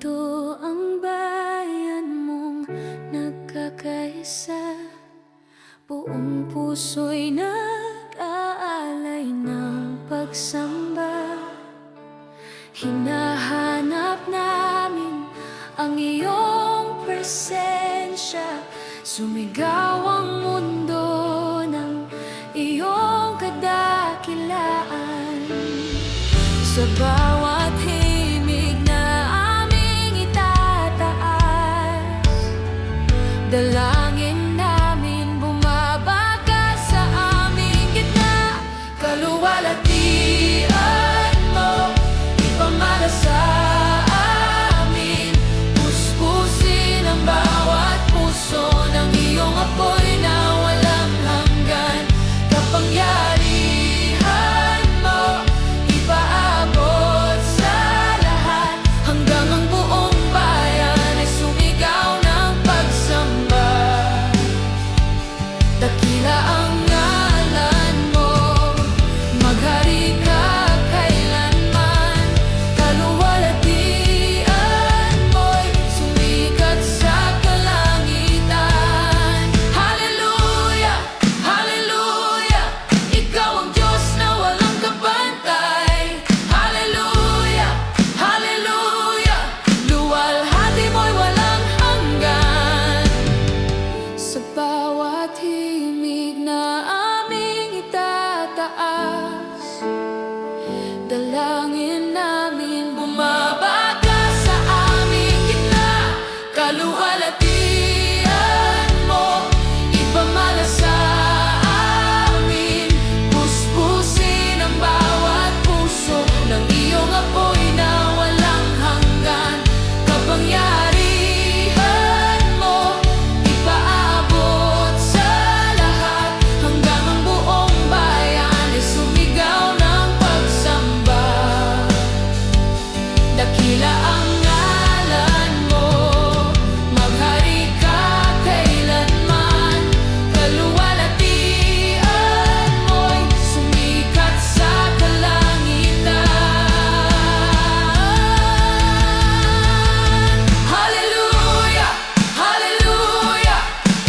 Narito ang bayan mong nagkakaisa, buong puso'y nag-aalay ng pagsamba. Hinahanap namin ang iyong presensya, sumigaw ang mundo ng iyong kadakilaan. Sa bawat himig na aming itataas, dalangin namin bumabagay sa aming gitna. Kaluwalhatian mo, ipamana sa amin, puspusin ang bawat puso ng iyong apoy na walang hanggan. Kapangyarihan dalangin namin bumabaga sa aming gitna. Kaluwalhatian mo, ipamana sa amin, puspusin ang bawat puso ng iyong apoy na walang hanggan. Kapangyarihan mo, ipaabot sa lahat, hanggang ang buong bayan ay sumigaw ng pagsamba. Dakila ang ngalan mo, maghari ka kailanman. Kaluwalhatian mo'y sumikat sa kalangitan. Hallelujah, hallelujah,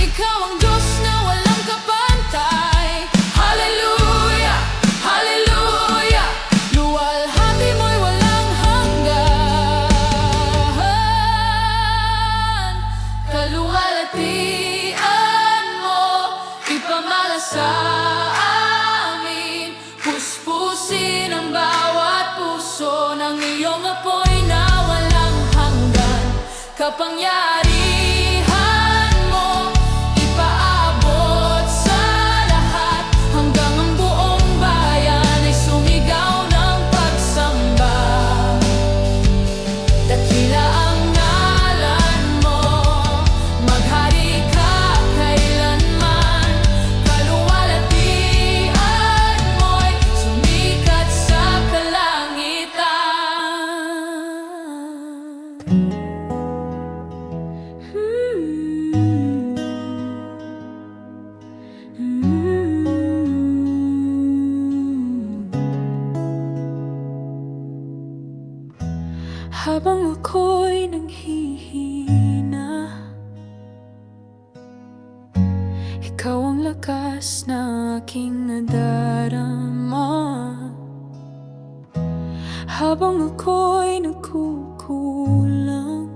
ikaw ang Diyos na walang kapantay. Hallelujah, hallelujah, luwalhati mo'y walang hanggan. Kaluwalhatian mo, ipamana sa amin, puspusin ang bawat puso ng iyong apoy na walang hanggan. Kapangyarihan mo, ipaabot sa lahat, hanggang ang buong bayan ay sumigaw ng pagsamba. Dakila ang ngalan mo, maghari ka kailanman. Kaluwalhatian mo'y sumikat sa kalangitan. Habang ako'y nanghihina, ikaw ang lakas na aking nadarama. Habang ako'y nagkukulang,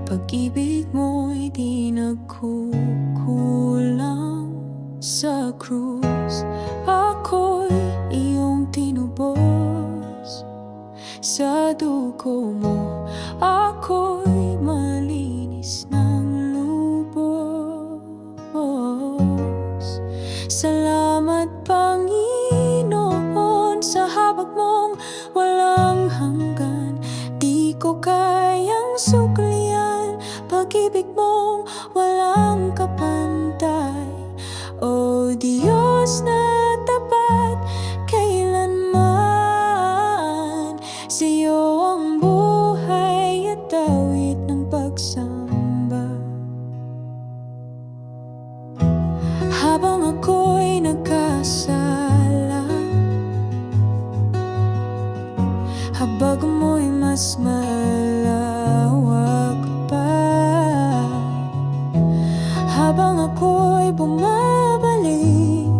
pag-ibig mo'y di nagkukulang. Sa krus ako'y iyong tinubos, sa dugo mo ako'y malinis ng lubos. Salamat Panginoon sa habag mong walang hanggan. Di ko kayang suklian pag-ibig mong walang kapantay. O Diyos na tapat kailanman, sa iyo ang buhay at awit ng pagsamba. Habang ako'y nagkasala, habag mo'y mas malawak pa. Habang ako'y bumabalik,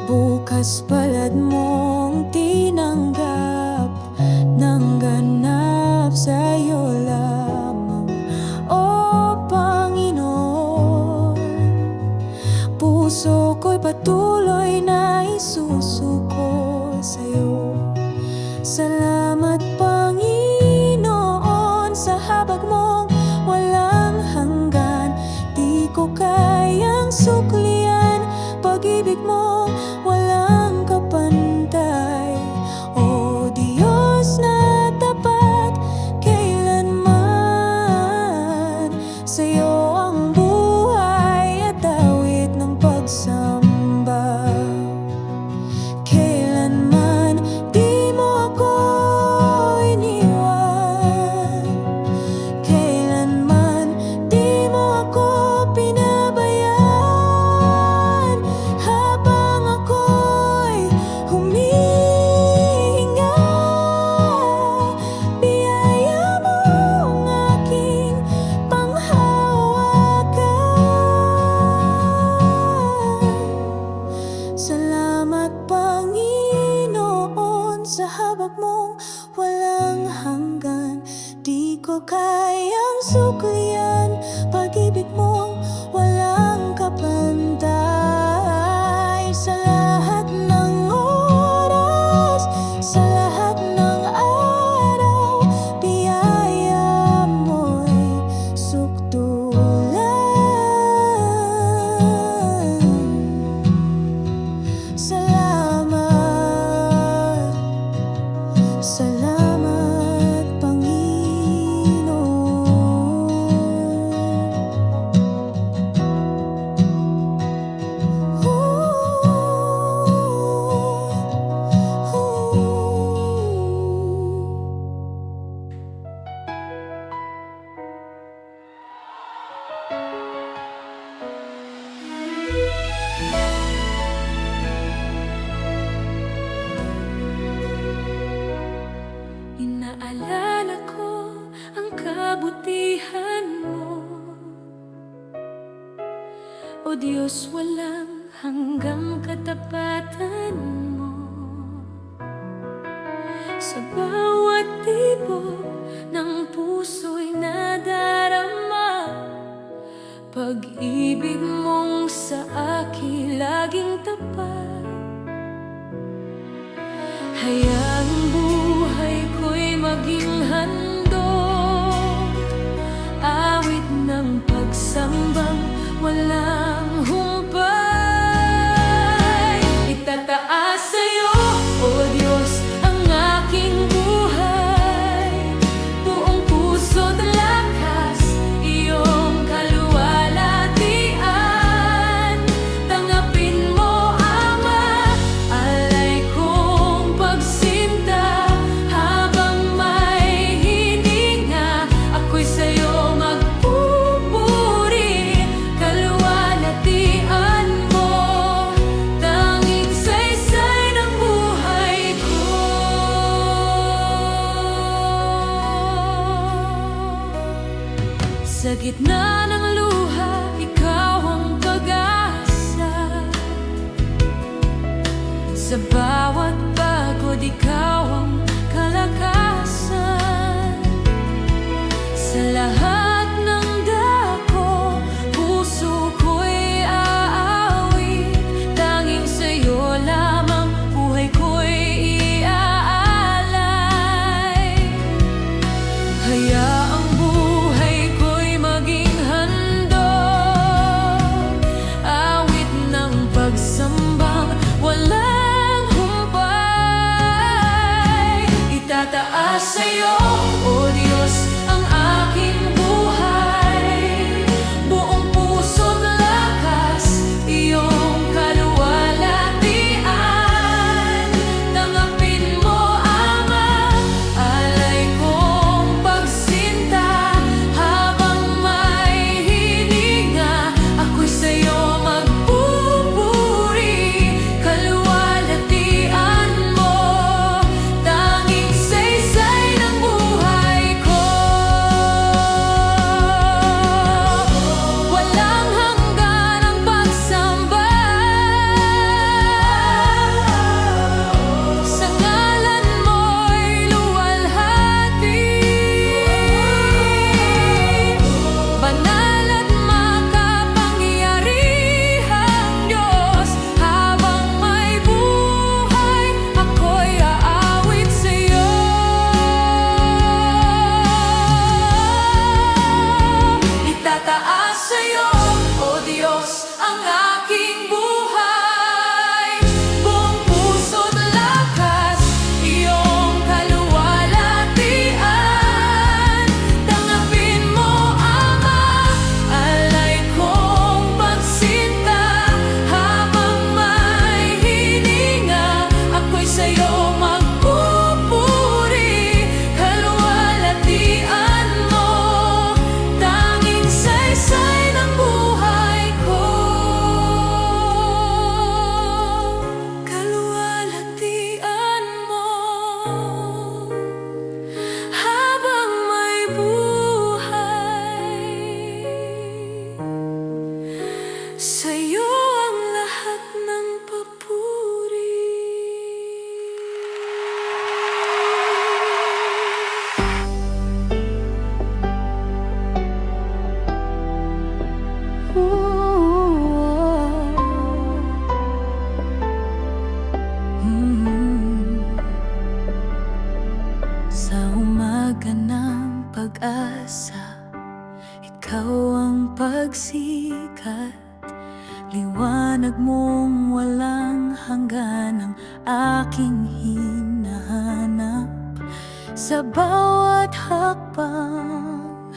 bukas palad mong tinanggap ng ganap sa'yo lamang, O Panginoon. Puso ko'y patuloy na isusuko sa'yo. Salamat Panginoon sa habag mong walang hanggan. Di ko kayang suklian pag-ibig mo walang kapantay. O Diyos na tapat kailanman, sa'yo ang buhay at awit ng pagsamba. Kailanman di mo ako iniwan, kailanman di mo ako pinabayaan. Habang ako'y humihinga, biyaya mo ang aking panghawakan. Salamat Panginoon sa habag mong walang hanggan. Di ko kayang suklian pag-ibig mong walang kapantay. Sa lahat ng oras, sa lahat ng araw, biyaya mo'y sukdulan. Salamat, salamat Panginoon. Inaalala ko ang kabutihan mo, O Diyos, walang hanggang katapatan mo. Sa bawat tibok ng puso'y nadarama, pag-ibig mong sa akin laging tapat. Hayaang buhay ko'y maging handog, awit ng pagsambang walang humpay. Itataas sa'yo, O Diyos, ang aking buhay, buong puso't lakas, iyong kaluwalhatian. Tanggapin mo, Ama, alay kong pagsinta. Habang may hininga, ako'y sa'yo magpupuri. Kaluwalhatian mo, tanging saysay ng buhay ko. Sa gitna ng luha, ikaw ang pag-asa. Sa bawat pagod, ikaw ang kalakasan. Sa lahat ng dako, puso ko'y aawit. Tanging sa'yo lamang buhay ko'y iaalay. Hayaang buhay ko'y maging handog, awit ng pagsambang walang humpay. Itataas sa'yo, O Diyos, ang aking buhay, buong puso't lakas, iyong kaluwalhatian. Tanggapin mo, Ama, alay kong pagsinta. Habang may hininga, ako'y sa'yo magpupuri. Kaluwalhatian mo, tanging saysay umaga ng pag-asa, ikaw ang pagsikat, liwanag mong walang hanggan ang aking hinahanap. Sa bawat hakbang,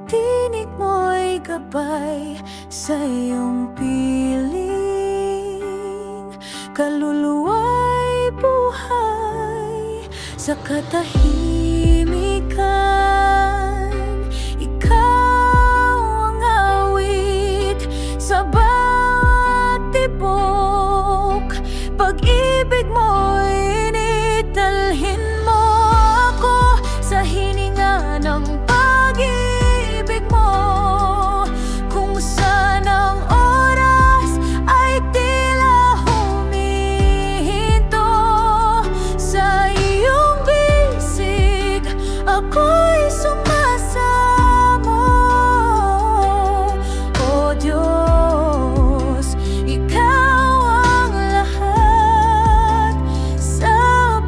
tinig mo'y gabay sa iyong piling. Kaluluwa'y buhay sa katahimikan. Ikaw ang awit sa bawat tibok. Pag-ibig mo'y initalhin mo ako sa hininga ng pag-ibig mo. Kung saan ang oras ay tila humihinto sa iyong bisig, ako'y sumasamo. O Diyos, ikaw ang lahat sa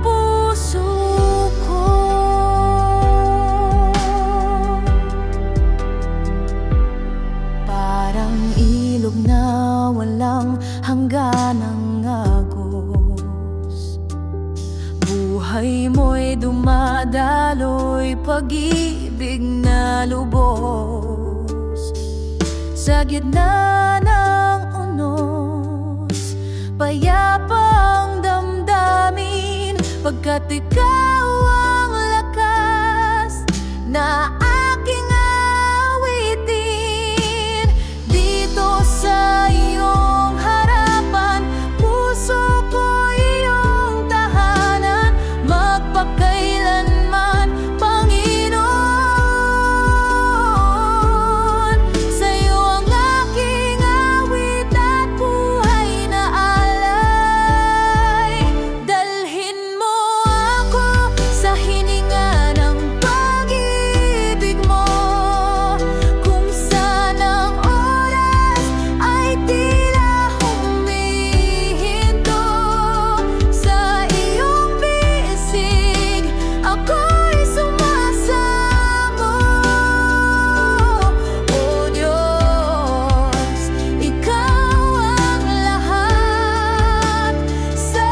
puso ko. Parang ilog na walang hangganang agos, buhay mo'y dumadaloy, pag-ibig na lubos. Sa gitna ng unos, payapa ang damdamin, pagkat ikaw ang lakas na aking awitin. Dito sa iyong harapan, puso ko iyong tahanan, magpakailanman, Panginoon. Sa iyo ang aking awit at buhay na alay. Dalhin mo ako sa hininga ng pag-ibig mo. Kung saan ang oras ay tila humihinto sa iyong bisig, ako'y sumasamo. O Diyos, ikaw ang lahat sa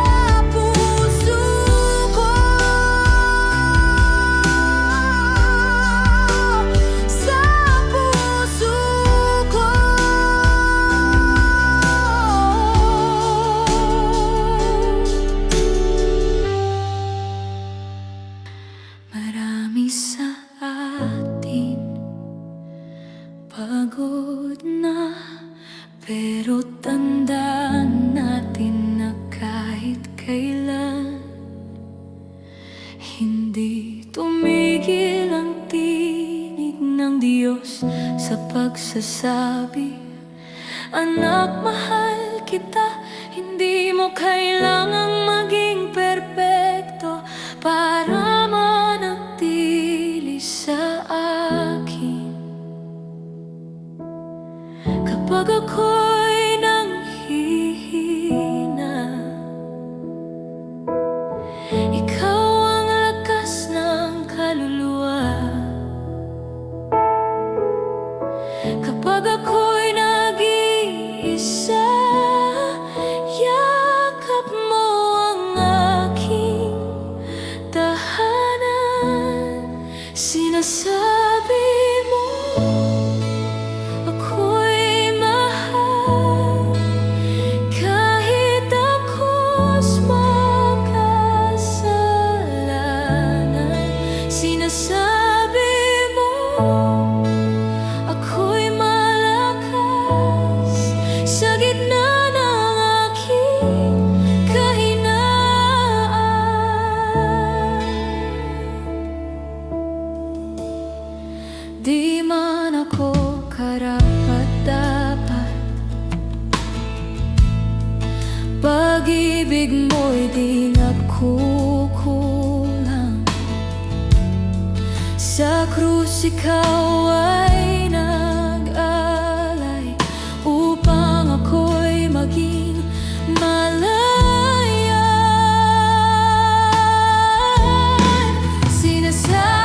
puso ko. Sa puso ko. Marami sa atin pagod na, pero tandaan natin na kahit kailan hindi tumigil ang tinig ng Diyos sa pagsasabi, anak, mahal kita. Hindi mo kailangang maging perpekto para manatili sa akin. Kapag ako'y nanghihina, ikaw ang lakas ng kaluluwa. Kapag ako'y nag-iisa, yakap mo ang aking tahanan. Sinasabi mo ako'y mahal, kahit ako'y makasalanan. Sinasabi mo ako'y malakas sa gitna ng aking kahinaan. Di man ako karapat-dapat, pag-ibig mo'y di nagkukulang. Sa krus ikaw ay nag-alay upang ako'y maging malaya. Sinasabi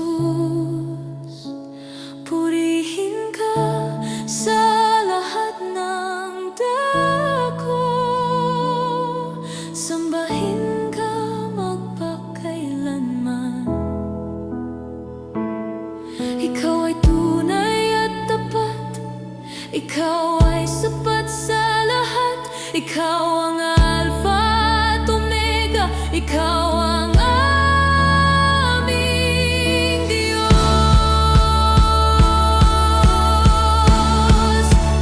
Jesus. Purihin ka sa lahat ng dako, sambahin ka magpakailanman. Ikaw ay tunay at tapat, ikaw ay sapat sa lahat. Ikaw ang Alpha at Omega, ikaw ang aming Diyos.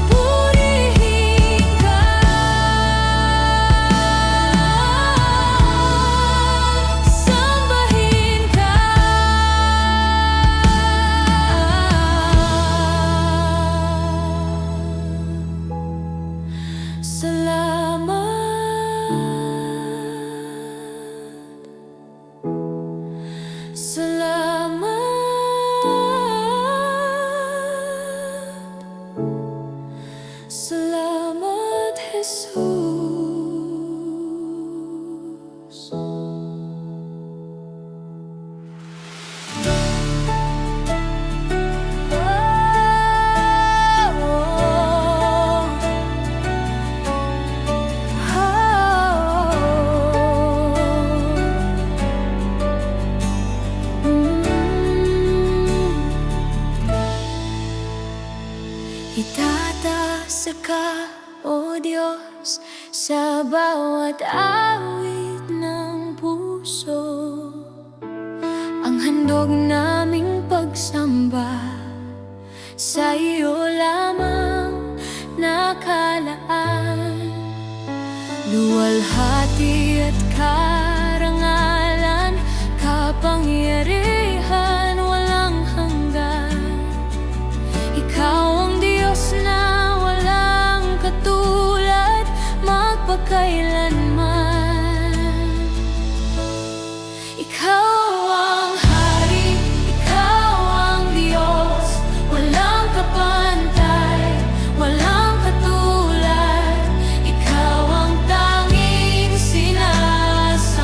Purihin ka, sambahin ka. Salamat, Jesus. Itataas ka, O Diyos, sa bawat awit ng puso, ang handog naming pagsamba sa iyo lamang nakalaan. Luwalhati at karangalan, kapangyarihan walang hanggan. Ikaw ang Diyos na walang katulad magpakailanman. Ikaw ang Hari, ikaw ang Diyos, walang kapantay, walang katulad. Ikaw ang tanging sinasamba.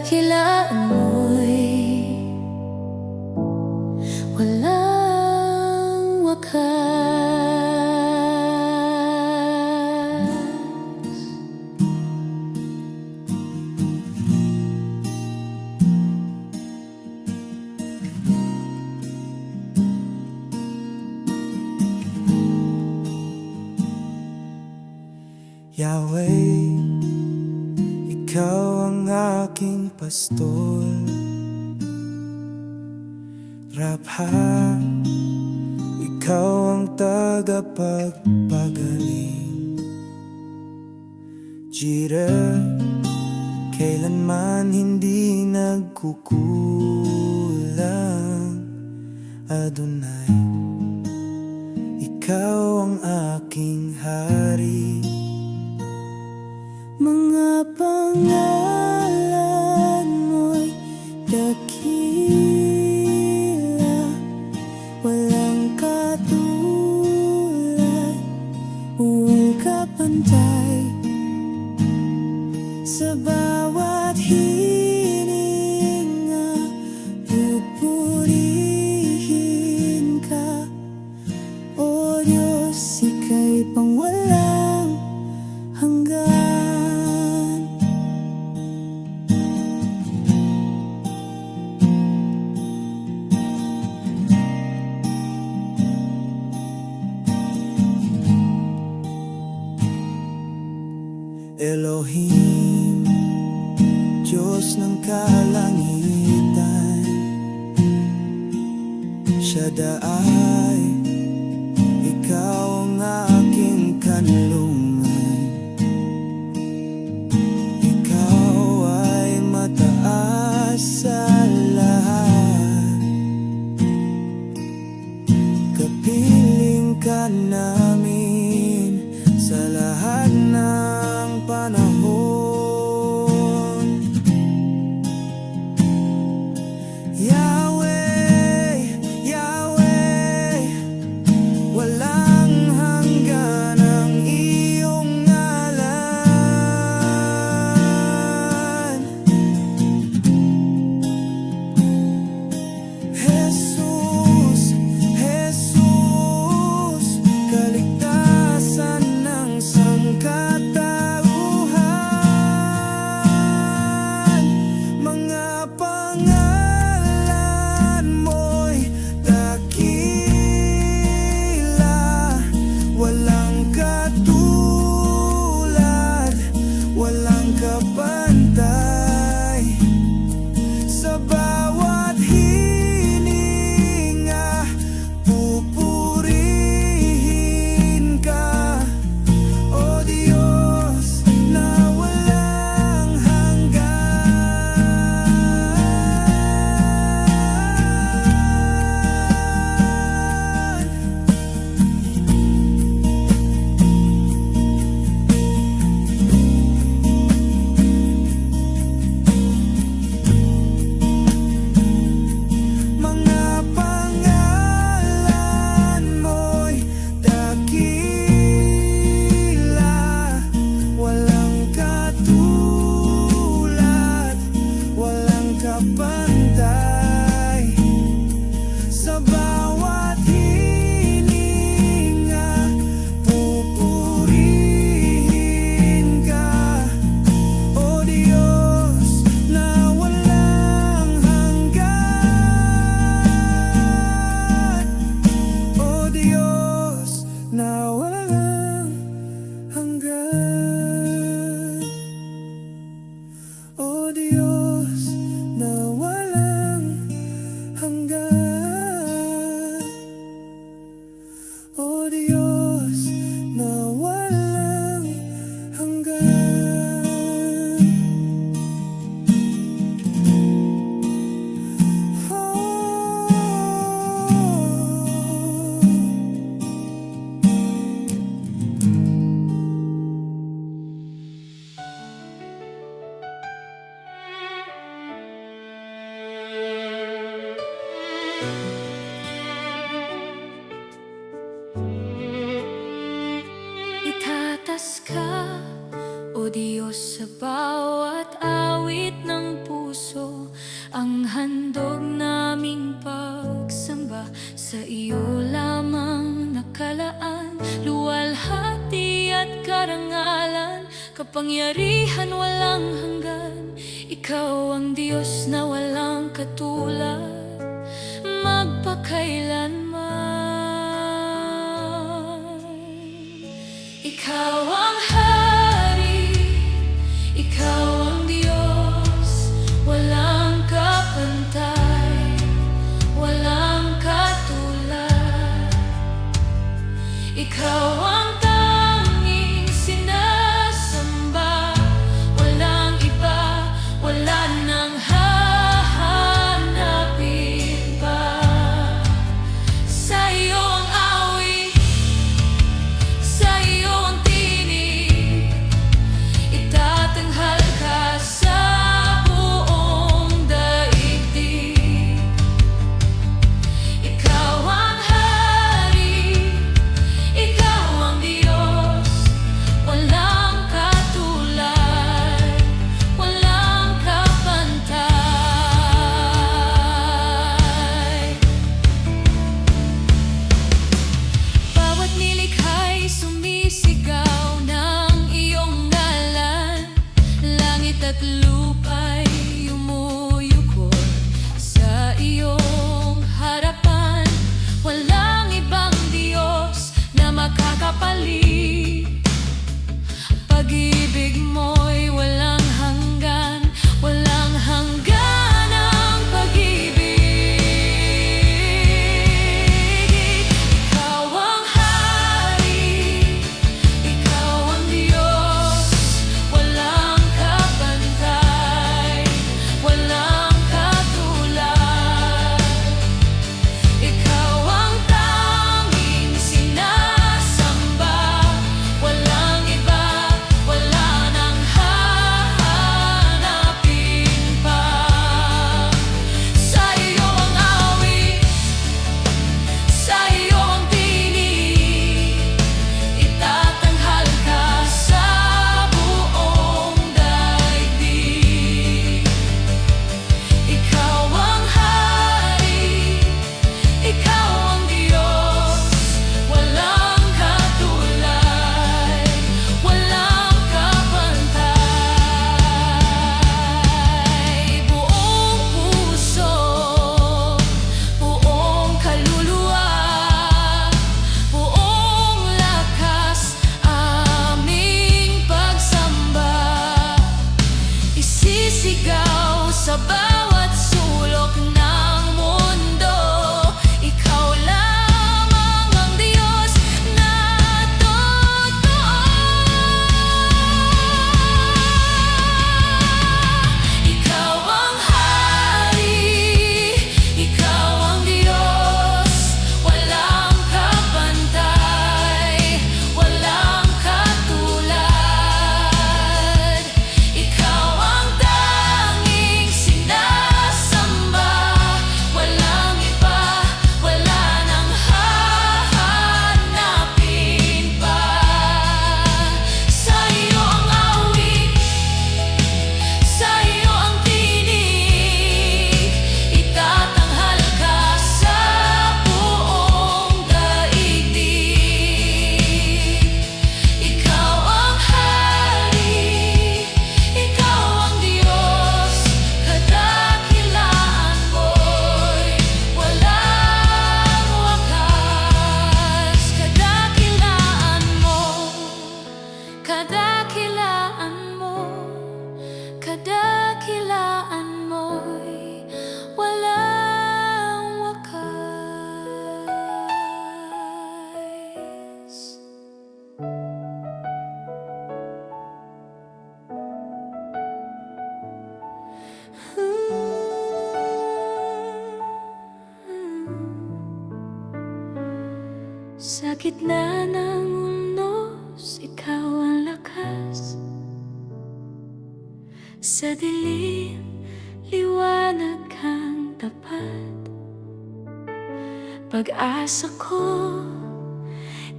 dakilaan mo'y walang wakas. Yahweh, ikaw ang aking pastol. Rapha, ikaw ang tagapagpagaling. Jireh, kailanman hindi nagkukulang. Adonai, ikaw ang aking hari. Mga pangalan mo'y dakila, walang katulad, walang kapantay. Sa bawat hininga, pupurihin ka. O Diyos, ika'y pangwalang hanggan. Elohim, Diyos ng kalangitan. Shaddai, ikaw ang aking kanlungan. Ikaw ay mataas sa lahat. Kapiling ka namin sa lahat ng panahon. Yahweh, Yahweh, walang hanggan ang iyong ngalan. Jesus, Jesus, kaligtasan ng sangkatauhan. Mga pangalan mo'y dakila, walang katulad, walang kapantay. Sa bawat hininga, pupurihin ka. O Diyos na walang hanggan. Mga pangalan mo'y dakila, walang katulad, walang kapantay. Sa bawat hininga, pupurihin ka. O Diyos na walang hanggan. O Diyos na walang hanggan. O Diyos na walang hanggan. O Diyos na walang hanggan. Itatas ka, O Diyos, sa bawat awit ng puso. karangalan, kapangyarihan walang hanggan. Ikaw ang Diyos na walang katulad, magpakailanman. Ikaw ang Hari, Ikaw ang Diyos, walang kapantay, walang katulad. Ikaw ang tanging sinasamba, walang iba, wala nang hahanapin pa. Sa iyo ang awit, sa iyo ang tinig, itatanghal ka sa buong daigdig. Ikaw ang Hari, Ikaw ang Diyos, walang katulad, walang kapantay. Bawat nilikha'y sumisigaw ng iyong ngalan, langit at lupa'y umuyukod sa iyong harapan. Walang ibang Diyos na makakapalit. Pag-ibig mo'y walang hanggan, walang hanggan ang pag-ibig. Ikaw ang Hari, Ikaw ang Diyos, walang kapantay, walang katulad. Ikaw ang tanging sinasamba, walang iba, wala nang hahanapin pa. Sa iyo ang awit, sa iyo ang tinig, itatanghal ka sa buong daigdig. Ikaw ang Hari, Ikaw ang Diyos, walang katulad, walang kapantay. Buong puso, buong kaluluwa, buong lakas, aming pagsamba, isisigaw sa bawat sulok ng mundo. Ikaw lamang ang Diyos na totoo. Ikaw ang Hari, Ikaw ang Diyos, walang kapantay, walang katulad. Ikaw ang tanging sinasamba, walang iba, wala nang hahanapin pa. Sa iyo ang awit, sa iyo ang tinig, itatanghal ka sa buong daigdig. Ikaw ang Hari, Ikaw ang Diyos, kadakilaan mo'y walang wakas. Kadakilaan mo, kadakilaan mo, kadakilaan mo'y walang wakas. Sa gitna ng unos, ikaw ang lakas. Sa dilim, liwanag kang tapat. Pag-asa ko,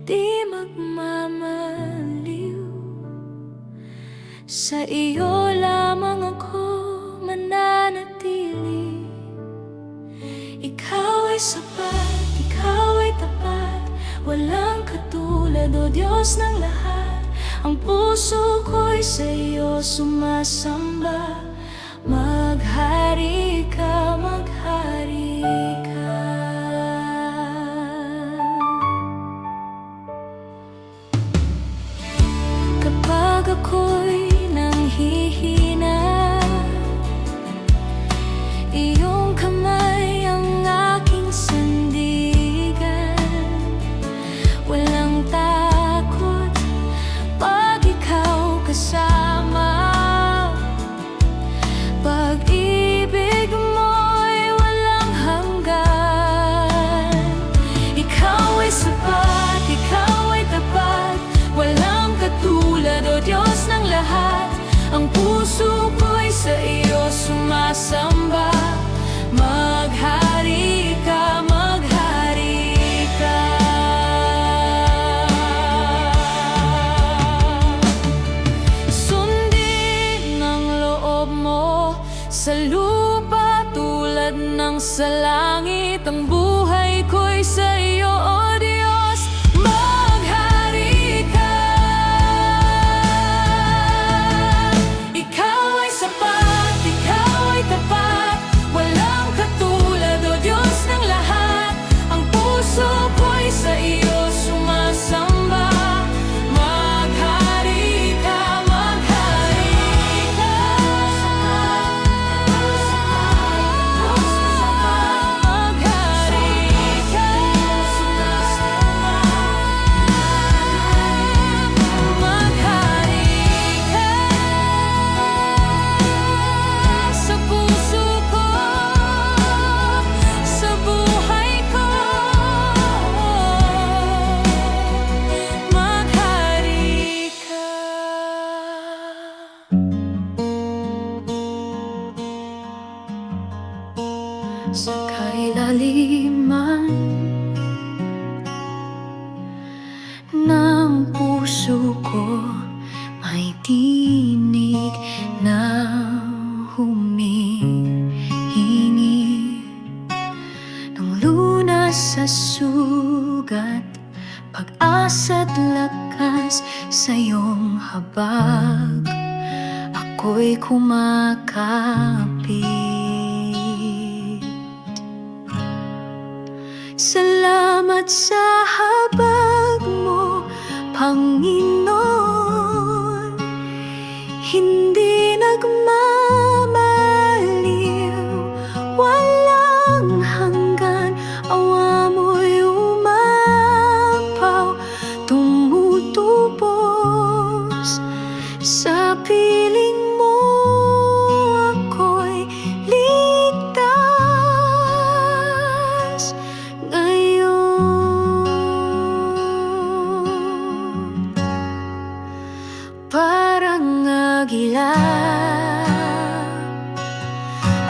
di magmamaliw. Sa iyo lamang ako mananatili. Ikaw ay sapat, ikaw ay tapat, walang katulad, o Diyos ng lahat. Ang puso ko'y sa'yo sumasamba. Maghari ka, maghari ka. Kapag ako'y nanghihina, iyong kamay ang aking sandigan. Walang takot pag ikaw kasama. Pag-ibig mo'y walang hanggan. Ikaw ay sapat, ikaw ay tapat. Walang katulad, o Diyos ng lahat. Ang puso ko'y sa iyo sumasamba. Maghari ka, maghari ka. Sundin ang loob mo sa lupa tulad ng sa langit. Ang buhay ko'y sa iyo, o Diyos. Maghari ka. Ikaw ay sapat, ikaw ay tapat. Walang katulad, o Diyos ng lahat. Ang puso ko'y sa iyo sumasamba. Maghari ka, maghari ka. Maghari ka. Maghari ka. Sa puso ko, sa buhay ko. Maghari ka. Sa kailaliman ng puso ko may tinig na humihingi ng lunas sa sugat, pag-asa't lakas sa iyong habag. Ako'y kumakapit. Salamat sa habag mo, Panginoon. Hindi nagmamaliw, walang hanggan. Awa mo'y umapaw, tumutubos. Sa piling mo ako'y ligtas ngayon. Parang agila,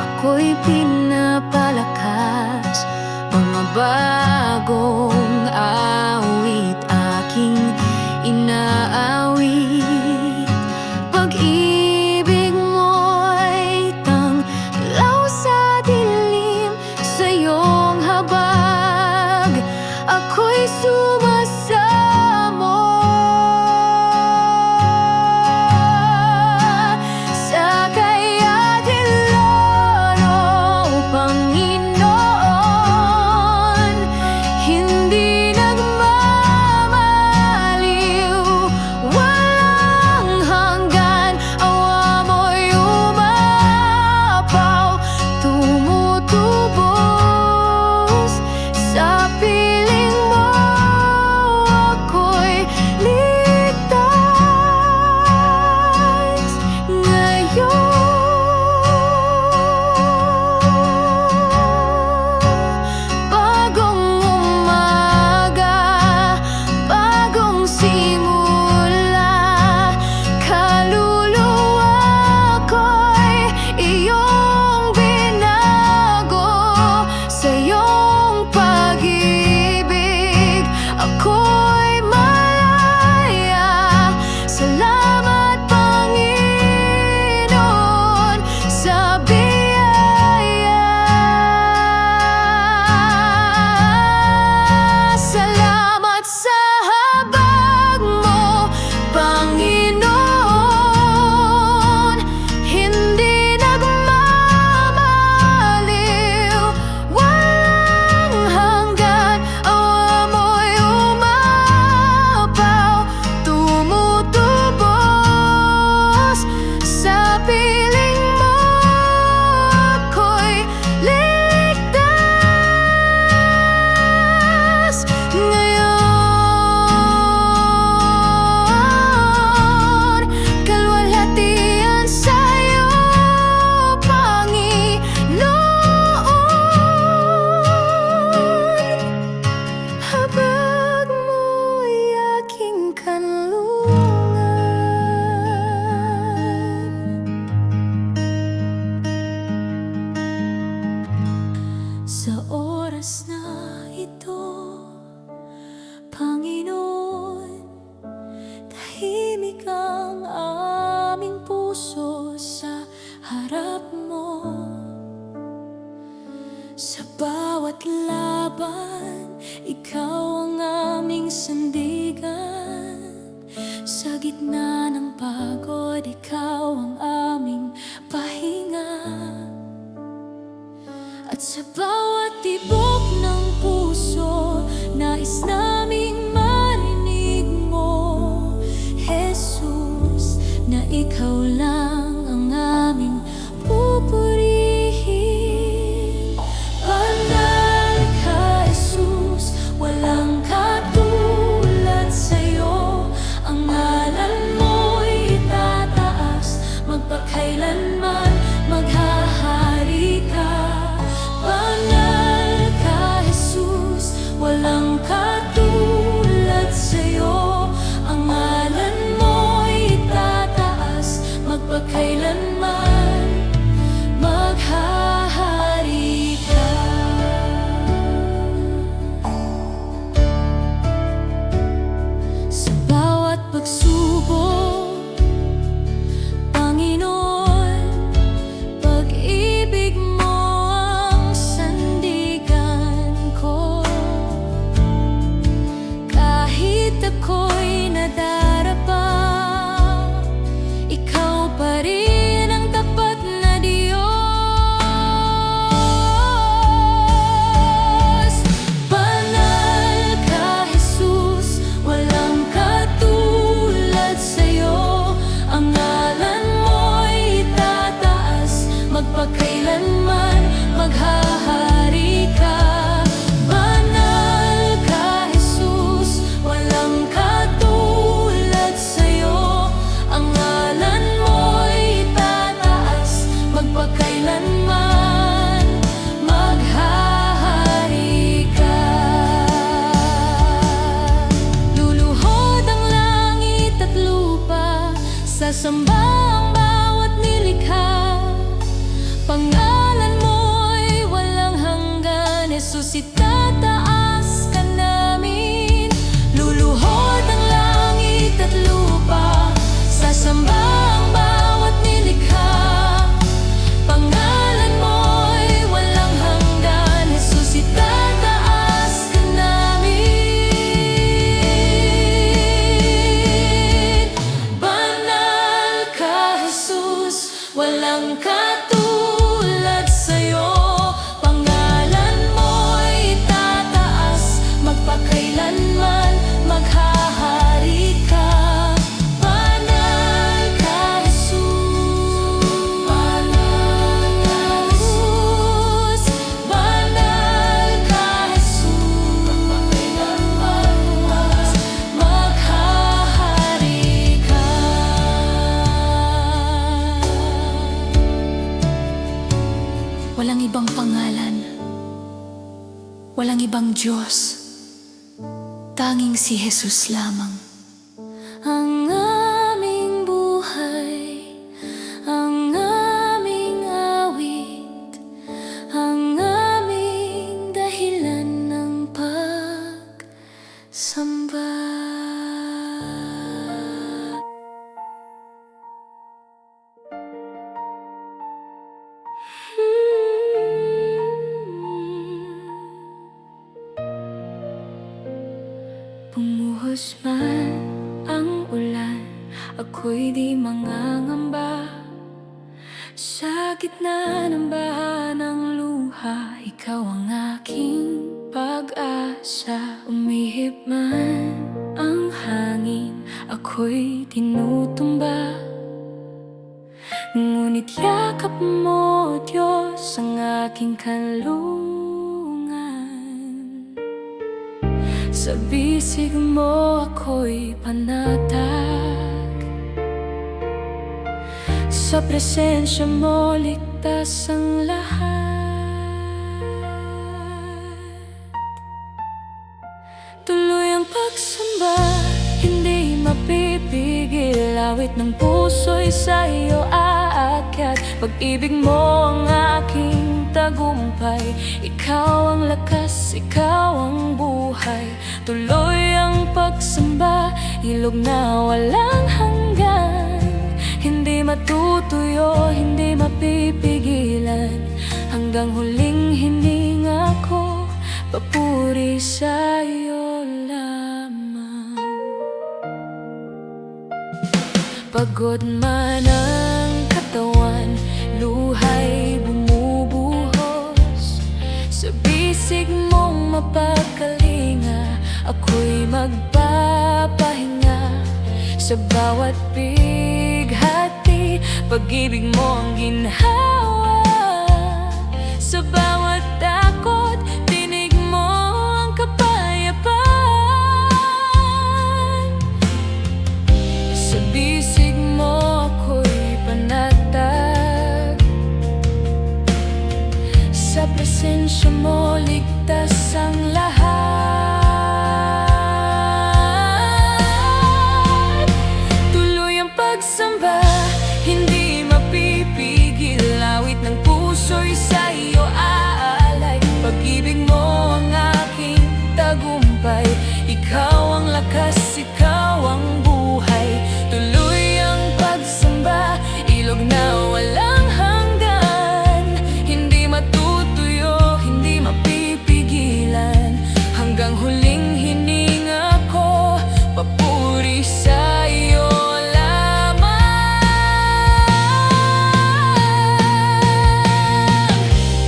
ako'y pinapalakas. Mga bagong awit aking inaawit. Pag-ibig mo'y tanglaw sa dilim. Sa iyong habag ako'y sumasamo. Sa kayatilan, o Panginoon, hindi puso sa harap mo. Sa bawat laban, ikaw ang aming sandigan. Sa gitna ng pagod, ikaw ang aming pahinga. At sa bawat tibok ng puso, nais naming marinig mo, Jesus, na ikaw lang ang aming pupurihin. Banal ka, Jesus, walang katulad sa'yo. Ang ngalan mo'y itataas, magpakailanman maghahari ka. Banal ka, Jesus, walang katulad sa'yo. Ang ngalan mo'y itataas, magpakailanman maghahari ka. Sa bawat pagsubok, Panginoon, pag-ibig mo ang sandigan ko. Kahit ako'y nadarapa, ikaw pa rin ang tapat na Diyos. Banal ka, Jesus, walang katulad sa'yo. Ang ngalan mo'y itataas, magpakailanman maghahari ka. Banal ka, Jesus, walang katulad sa'yo. Ang ngalan mo'y itataas, magpakailanman maghahari ka. Luluhod ang langit at lupa, sasamba ang bawat nilikha. Pangalan mo'y walang hanggan, Jesus, itataas ka namin. Luluhod ang langit at lupa, sasamba ang bawat nilikha. Pangalan mo'y walang hanggan, Jesus, itataas ka namin. Banal ka, Jesus, walang katulad sa'yo. Pangalan mo'y itataas, magpakailanman maghahari ka. Banal ka, Jesus. Banal ka, Jesus. Banal ka, Jesus. Magpakailanman maghahari ka. Walang ibang pangalan, walang ibang Diyos, tanging si Jesus lamang. Ang aming buhay, ang aming awit, ang aming dahilan ng pagsamba. Bumuhos man ang ulan, ako'y di mangangamba. Sa gitna ng baha ng luha, ikaw ang aking pag-asa. Umihip man ang hangin, ako'y tinutumba. Ngunit yakap mo, Diyos, ang aking kanlungan. Sa bisig mo ako'y panatag, sa presensya mo ligtas ang lahat. Tuloy ang pagsamba, hindi mapipigil. Awit ng puso'y sa iyo aakyat. Pag-ibig mo ang aking tagumpay. Ikaw ang lakas, ikaw ang buhay. Tuloy ang pagsamba, ilog na walang hanggan. Hindi matutuyo, hindi mapipigilan. Hanggang huling hininga ko, papuri sa'yo lamang. Pagod man ang katawan, luha'y bumubuhos. Sa bisig mong mapagkalinga, ako'y magpapahinga. Sa bawat bighati, pag-ibig mo ang ginhawa. Sa bawat takot, tinig mo ang kapayapaan. Sa bisig mo ako'y panatag. Sa presensya mo ligtas ang lahat. Tuloy ang pagsamba, hindi mapipigil. Awit ng puso'y sa iyo aalay. Pag-ibig mo ang aking tagumpay. Ikaw ang lakas, ikaw ang buhay. Tuloy ang pagsamba, ilog na walang hanggan. Hindi matutuyo, hindi mapipigilan. Hanggang huling hininga ko, papuri sa iyo lamang.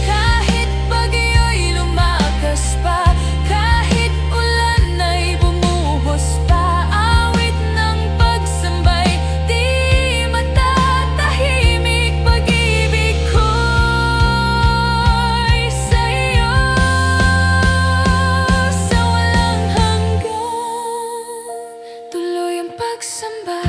Kahit bagyo'y lumakas pa, kahit ulan ay bumuhos pa, awit ng pagsambay di matatahimik. Pag-ibig ko'y sa iyo sa walang hanggan. Tuloy ang pagsamba,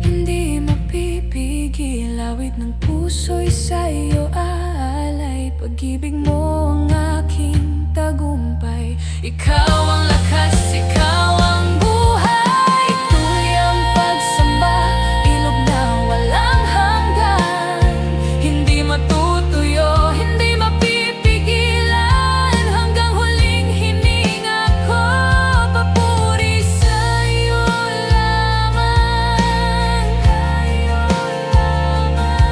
hindi mapipigil. Awit ng puso'y sa iyo aalay. Pag-ibig mo ang aking tagumpay. Ikaw ang lakas, ikaw ang buhay. Tuloy ang pagsamba, ilog na walang hanggan. Hindi matutuyo, hindi mapipigilan. Hanggang huling hininga ko, papuri sa iyo lamang.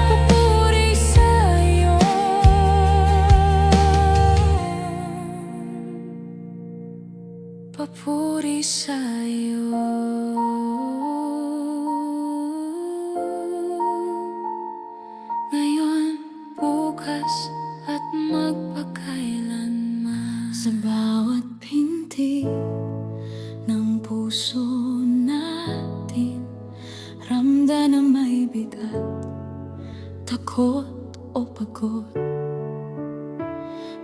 Papuri sa iyo. Papuri sa iyo. Ngayon, bukas at magpakailanman. Sa bawat pinti ng puso natin, ramdam na may bigat, takot o pagod.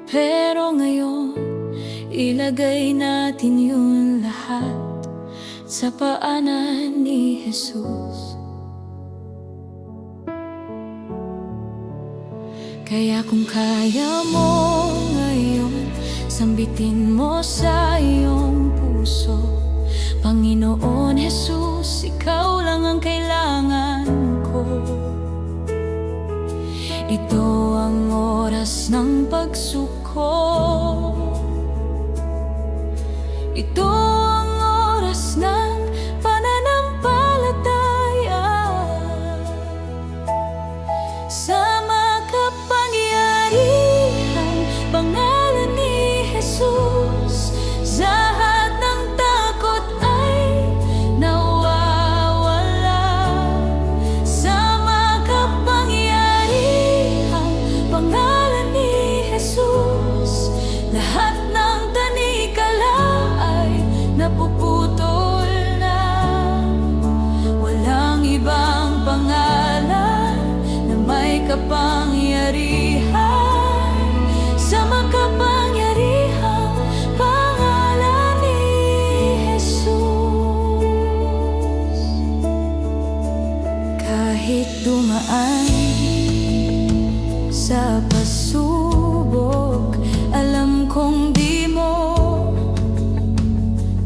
Pero ngayon, ilagay natin yun lahat sa paanan ni Jesus. Kaya kung kaya mo ngayon, sambitin mo sa iyong puso, Panginoon Jesus, ikaw lang ang kailangan ko. Ito ang oras ng pagsuko. Ito ang oras ng pananampalataya. Sa makapangyarihang pangalan ni Jesus, lahat ng takot ay nawawala. Sa makapangyarihang pangalan ni Jesus, lahat ng tanikala ay napuputol na. Walang ibang pangalan na may kapangyarihan sa makapangyarihang pangalan ni Jesus. Kahit dumaan sa pasubok, alam kong di mo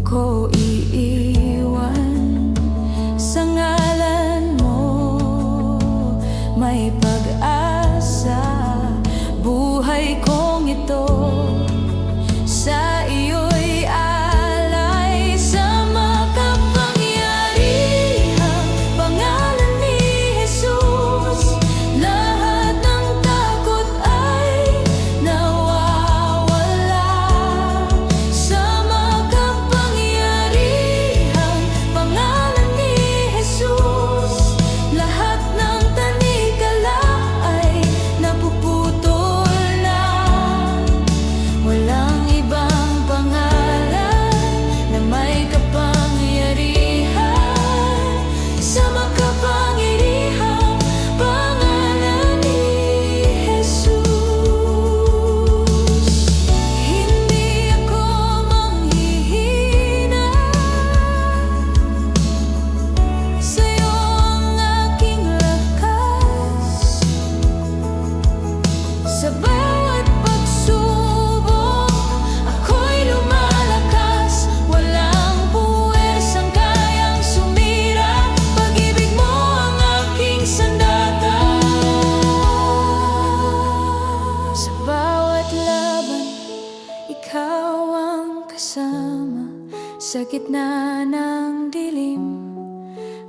ko iiwan. Sa ngalan mo may pag-asa. Buhay kong ito sa iyo'y alay. Sa makapangyarihang pangalan ni Jesus,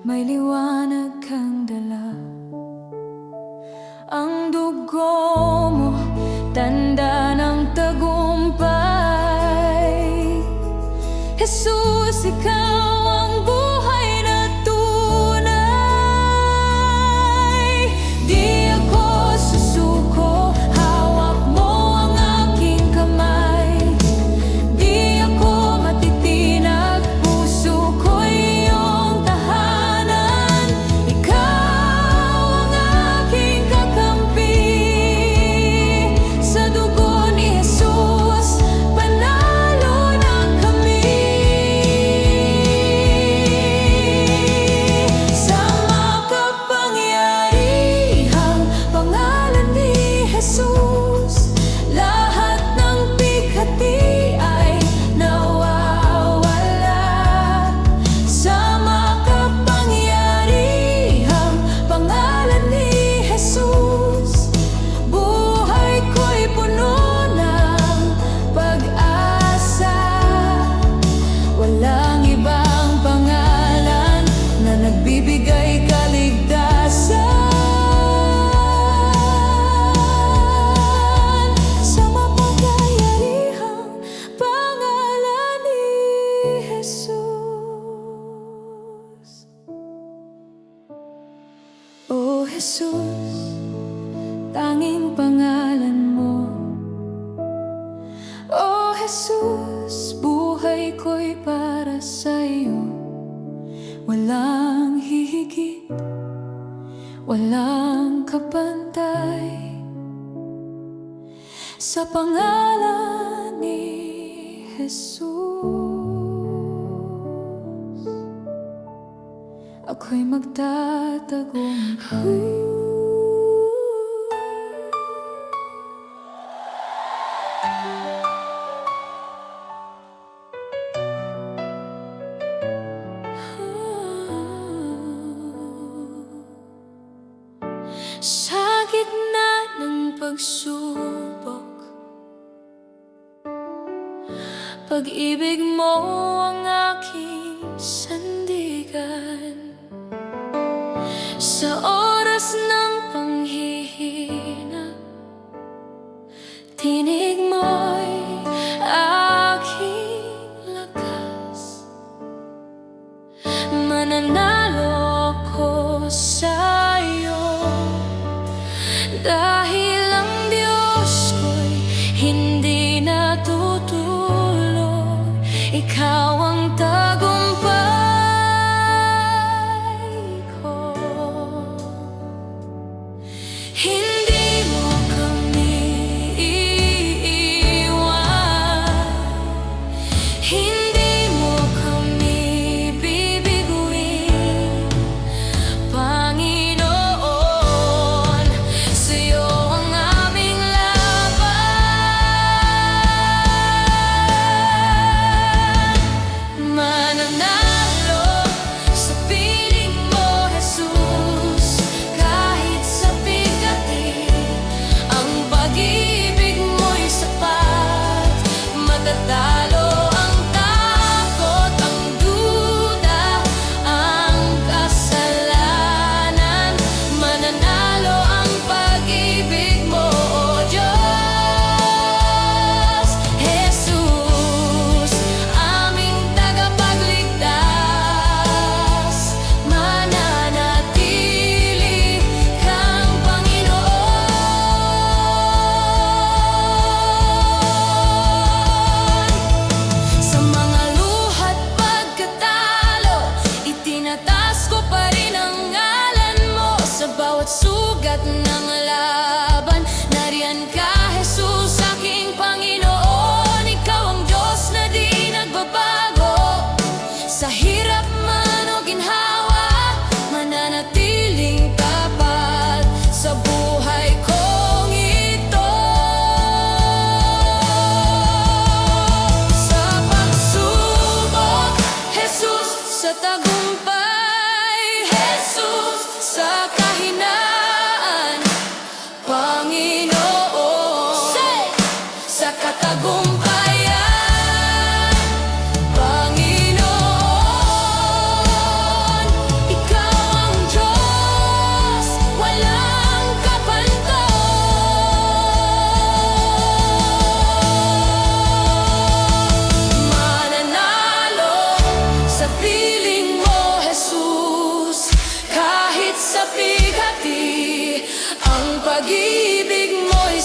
may liwanag kang dala. Ang dugo mo, tanda ng tagumpay. Jesus, ikaw ang buhay na tunay. Di ako susuko, hawak mo ang aking kamay. Di ako matitinag, puso ko'y iyong tahanan. Ikaw ang aking kakampi. Sa dugo ni Jesus, panalo na kami. Sa makapangyarihang pangalan ni Jesus, lahat ng bighati ay nawawala. Sa makapangyarihang pangalan ni Jesus, buhay ko'y puno ng pag-asa. Walang ibang pangalan na nagbibigay kaligtasan. Sa makapangyarihang pangalan ni Jesus. O Jesus, tanging pangalan mo. O Jesus, buhay ko'y para sa'yo. Walang hihigit, walang kapantay. Sa pangalan ni Jesus, ako'y magtatagumpay. Sa gitna ng pagsubok, pag-ibig mo ang aking sandigan. Sa oras ng panghihina, tinig mo'y aking lakas. Mananalo ako sa'yo, dahil ang Diyos ko'y hindi natutulog. Ikaw ang tagumpay ko.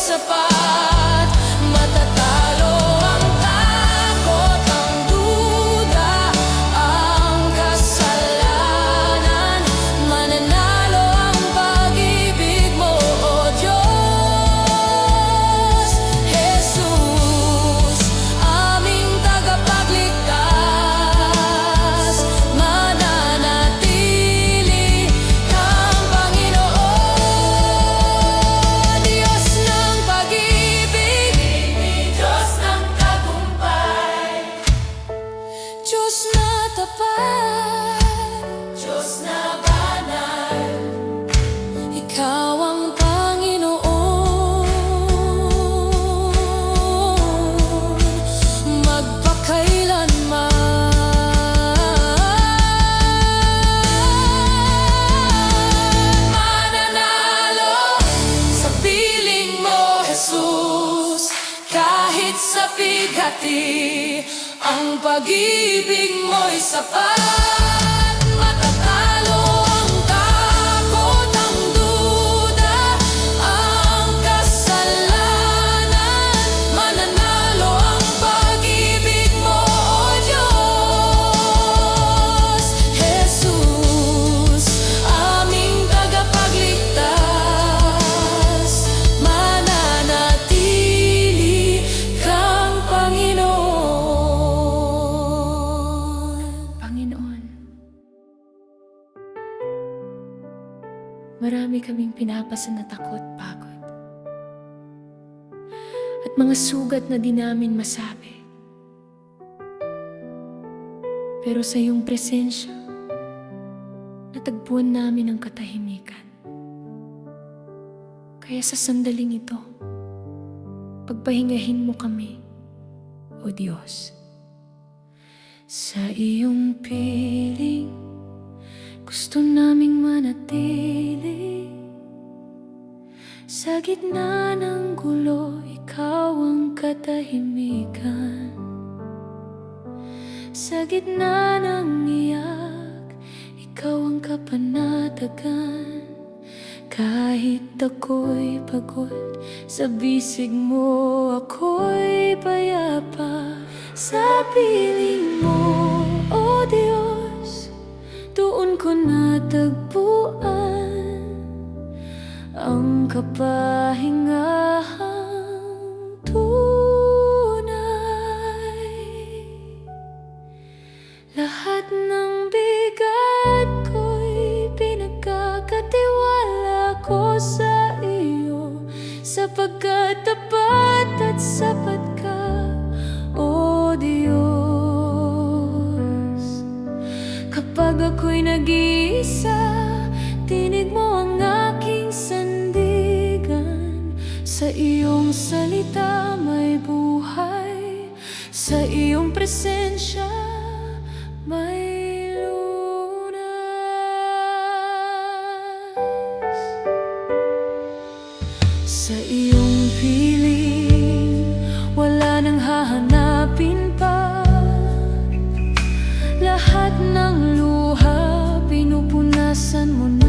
sapat. Matatalo ang takot, ang duda, ang kasalanan. Mananalo ang pag-ibig mo, O Diyos. Jesus, aming tagapagligtas, mananatili kang Panginoon. Diyos ng pag-ibig, Diyos ng tagumpay, Diyos na tapat, Diyos na banal, Ikaw ang Panginoon, magpakailanman. Mananalo sa piling mo, Jesus, kahit sa bighati, ang pag-ibig mo'y sapat. Matatalo ang takot, ang duda, ang kasalanan. Mananalo ang pag-ibig mo, O Diyos. Jesus, aming tagapagligtas, mananatili kang Panginoon. Panginoon, marami kaming pinapasan na takot, pagod, at mga sugat na di namin masabi. Pero sa iyong presensya, natagpuan namin ang katahimikan. Kaya sa sandaling ito, pagpahingahin mo kami, O Diyos. Sa iyong piling, gusto naming manatili. Sa gitna ng gulo, ikaw ang katahimikan. Sa gitna ng iyak, ikaw ang kapanatagan. Kahit ako'y pagod, sa bisig mo ako'y payapa. Sa piling mo, O Diyos, doon ko natagpuan ang kapahingahang tunay. Lahat ng bigat ko'y pinagkakatiwala ko sa iyo, sapagkat tapat at sapat ka, O Diyos. Kapag ako'y nag-iisa, tinig mo ang aking sandigan. Sa iyong salita may buhay, sa iyong presensya may lunas. Sa iyong piling, wala nang hahanapin pa. Lahat ng luha, pinupunasan mo na.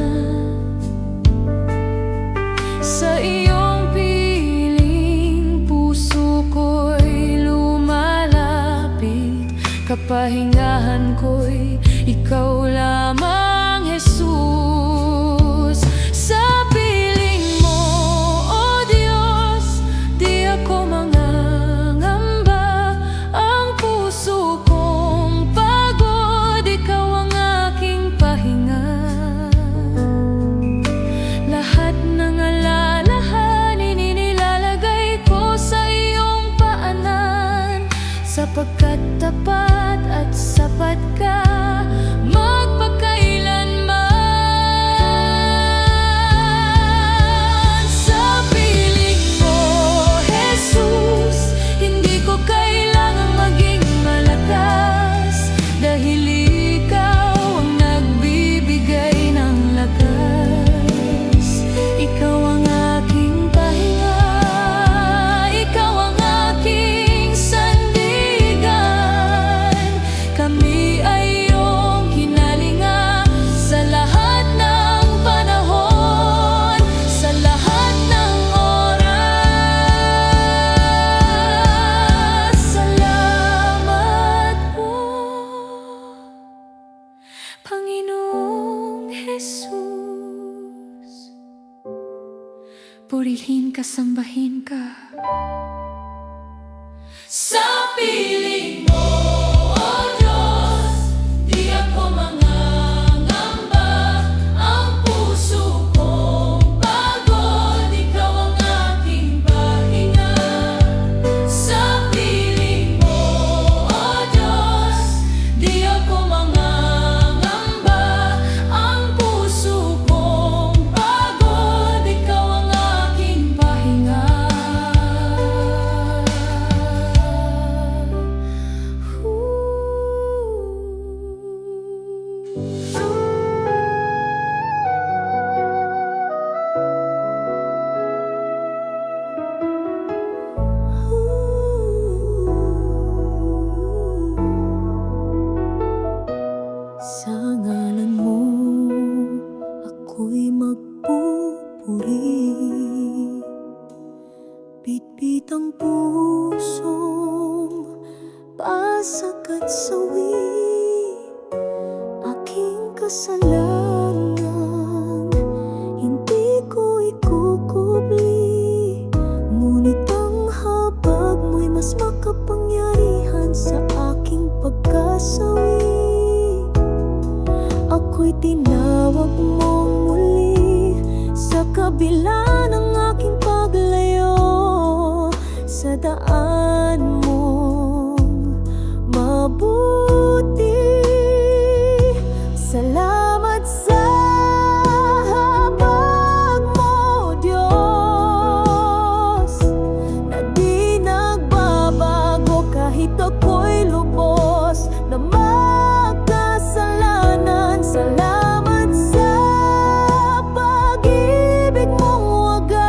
Sa iyong piling, puso ko'y lumalapit. Kapahingahan ko'y ikaw lamang, Jesus. Sa piling mo, O Diyos, purihin ka, sambahin ka. Sa piling mo, O Diyos, di ako mangangamba. Ang puso kong pagod, ikaw ang aking pahinga. Sa piling mo, O Diyos, di ako mangangamba. Ang puso kong pagod, ikaw ang aking pahinga. Sa ngalan mo, ako'y magpupuri. Bitbit ang pusong pasag at sawi. Aking kasalanan, hindi ko ikukubli. Ngunit ang habag mo'y mas makapangyarihan sa aking pagkasawi. Ako'y tinawag mong muli sa kabila ng aking paglayo. Sa daan mong mabuti, salamat sa habag mo, Diyos, na di nagbabago kahit ako'y lubos na magkasalanan. Salamat sa pag-ibig mong wagas,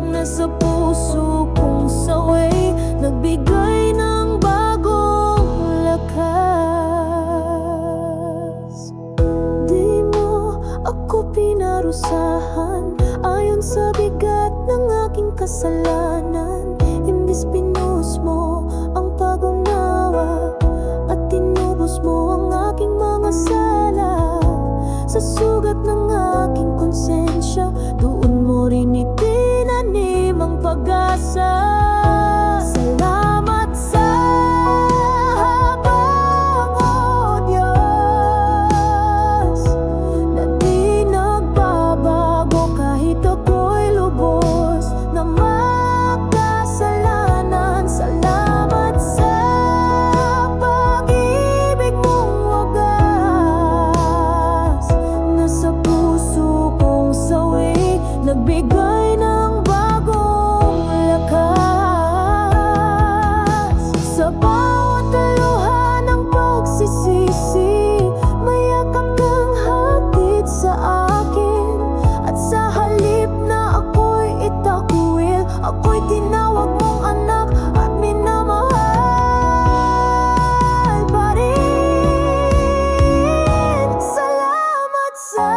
na sa puso kong saway nagbigay ng bagong lakas. Di mo ako pinarusahan ayon sa bigat ng aking kasalanan. Imbis pinus mo ang pag-unawa at tinubos mo ang aking mga sala. Sa sugat ng aking konsensya, doon mo rin itinanim ang pag-asa. Salamat sa habag, O Diyos, na di nagbabago kahit ako'y lubos na magkasalanan. Salamat sa pag-ibig mong wagas, na sa puso kong sawi nagbigay ng bagong lakas. Sa bawat luha ng pagsisisi, may yakap kang hatid sa akin. At sa halip na ako'y itakwil, ako'y tinawag mong anak at minamahal pa rin. Salamat sa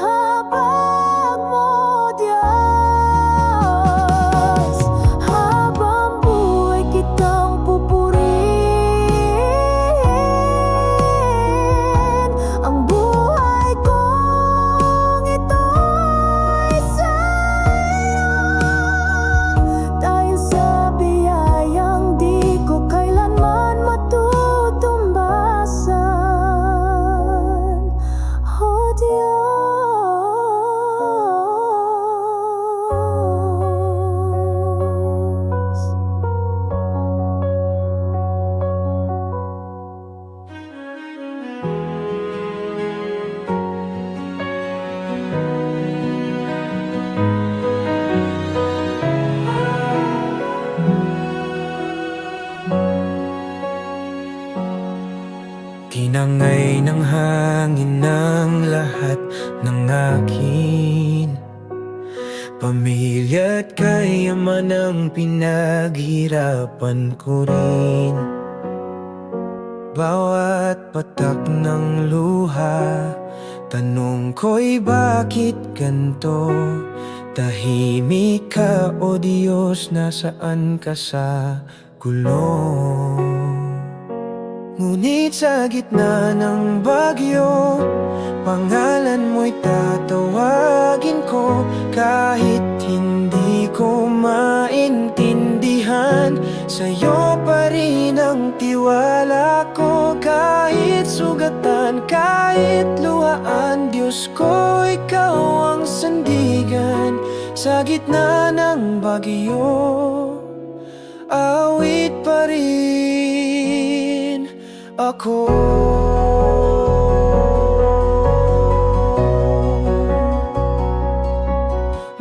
habag mo, Diyos, habang buhay kitang pupurihin. Ang buhay kong ito'y sa'yo, dahil sa biyayang di ko kailanman matutumbasan. O Diyos, Tinangay ng hangin ng lahat ng akin. Pamilya't kayaman ang pinaghirapan ko rin. Bawat patak ng luha, tanong ko'y bakit ganto? Tahimik ka, O Diyos, nasaan ka sa gulong? Ngunit sa gitna ng bagyo, pangalan mo'y tatawagin ko. Kahit hindi ko maintindihan, sa'yo pa rin ang tiwala ko. Kahit sugatan, kahit luhaan, Diyos ko, ikaw ang sandigan. Sa gitna ng bagyo, awit pa rin ako.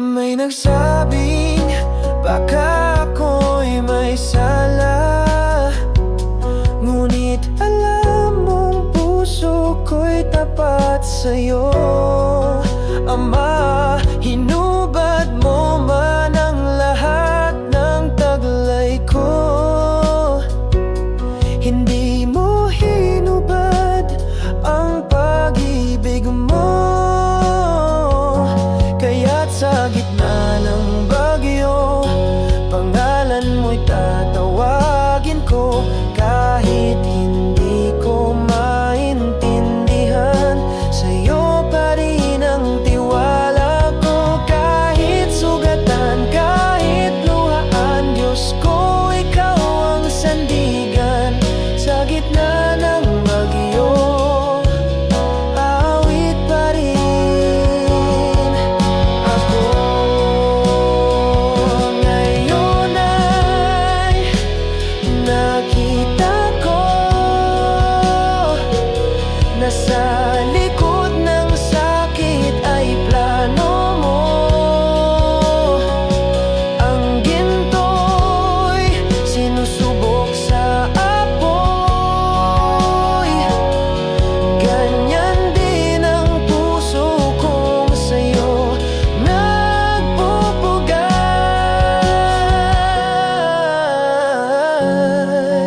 May nagsabing baka ako'y may sala, ngunit alam mong puso ko'y tapat sa'yo. Ama, hinubad mo man ang lahat ng taglay ko. Hindi mo hinubad ang pag-ibig mo. Kaya't sa gitna ng bagyo, pangalan mo'y tatawagin ko. Kahit hindi ko maintindihan, sa'yo pa rin ang tiwala ko. Kahit sugatan, kahit luhaan, Diyos ko, ikaw ang sandigan. Sa gitna ng bagyo, awit pa rin ako. Ngayon ay nakita ko na sa likod ng sakit ay plano mo. Ang ginto'y sinusubok sa apoy. Ganyan din ang puso kong sa'yo nagbubugay.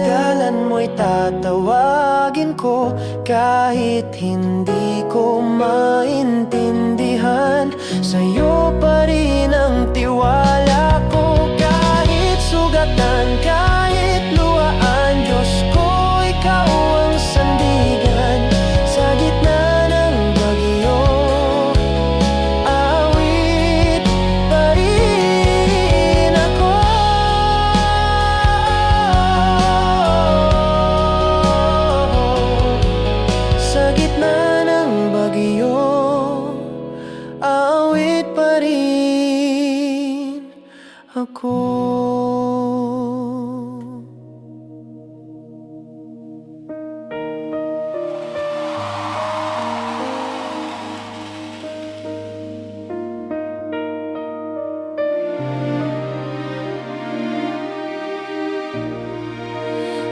Kalan mo'y tatawagin ko, kahit hindi ko maintindihan, sa'yo pa rin ang tiwala ko. Kahit sugatan, kahit luhaan, Diyos ko, ikaw ang sandigan. Sa gitna ng bagyo, awit pa rin ako. Sa gitna ng bagyo, awit pa rin ako.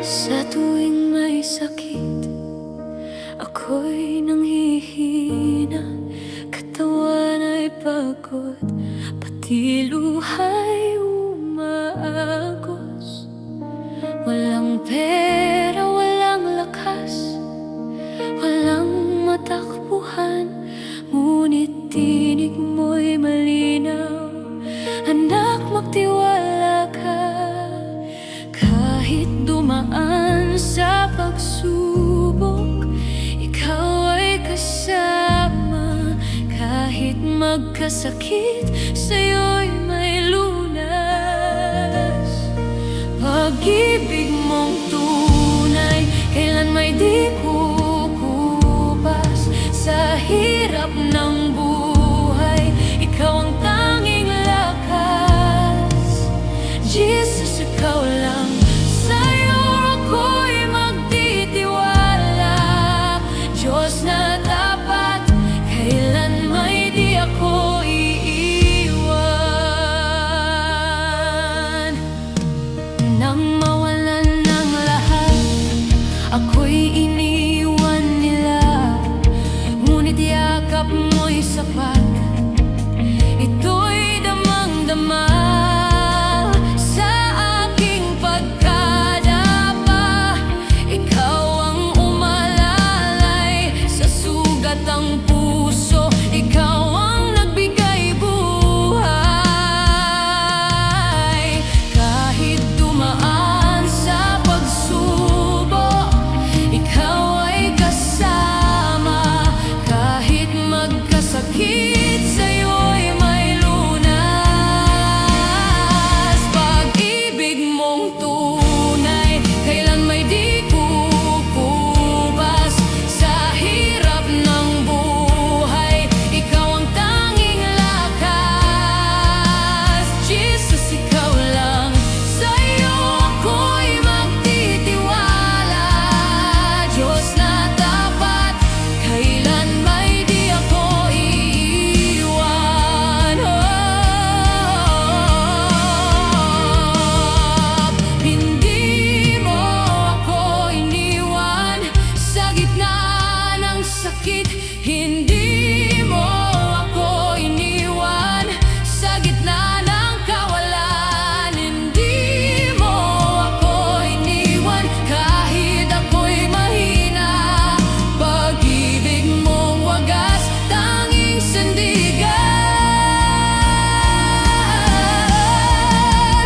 Sa tuwing may sakit, ako'y nanghihina. Katawan ay pagod, pati luha'y umaagos. Walang pera, walang lakas, walang matakbuhan, ngunit tinig mo'y malinaw. Anak, magtiwala ka. Kahit dumaan sa pagsubok, ikaw ay kasama. Kahit magkasakit, sa'yo'y may lunas. Pag-ibig mong tunay, kailan may di kukupas. Sa hirap ng buhay, ikaw ang tanging lakas. Jesus, ikaw lang, sa'yo ako'y magtitiwala. Diyos na tapat, kailan may di ako iiwan. Nang mawalan ng lahat, ako'y ini sakit, hindi mo ako iniwan. Sa gitna ng kawalan, hindi mo ako iniwan. Kahit ako'y mahina, pag-ibig mong wagas, tanging sandigan.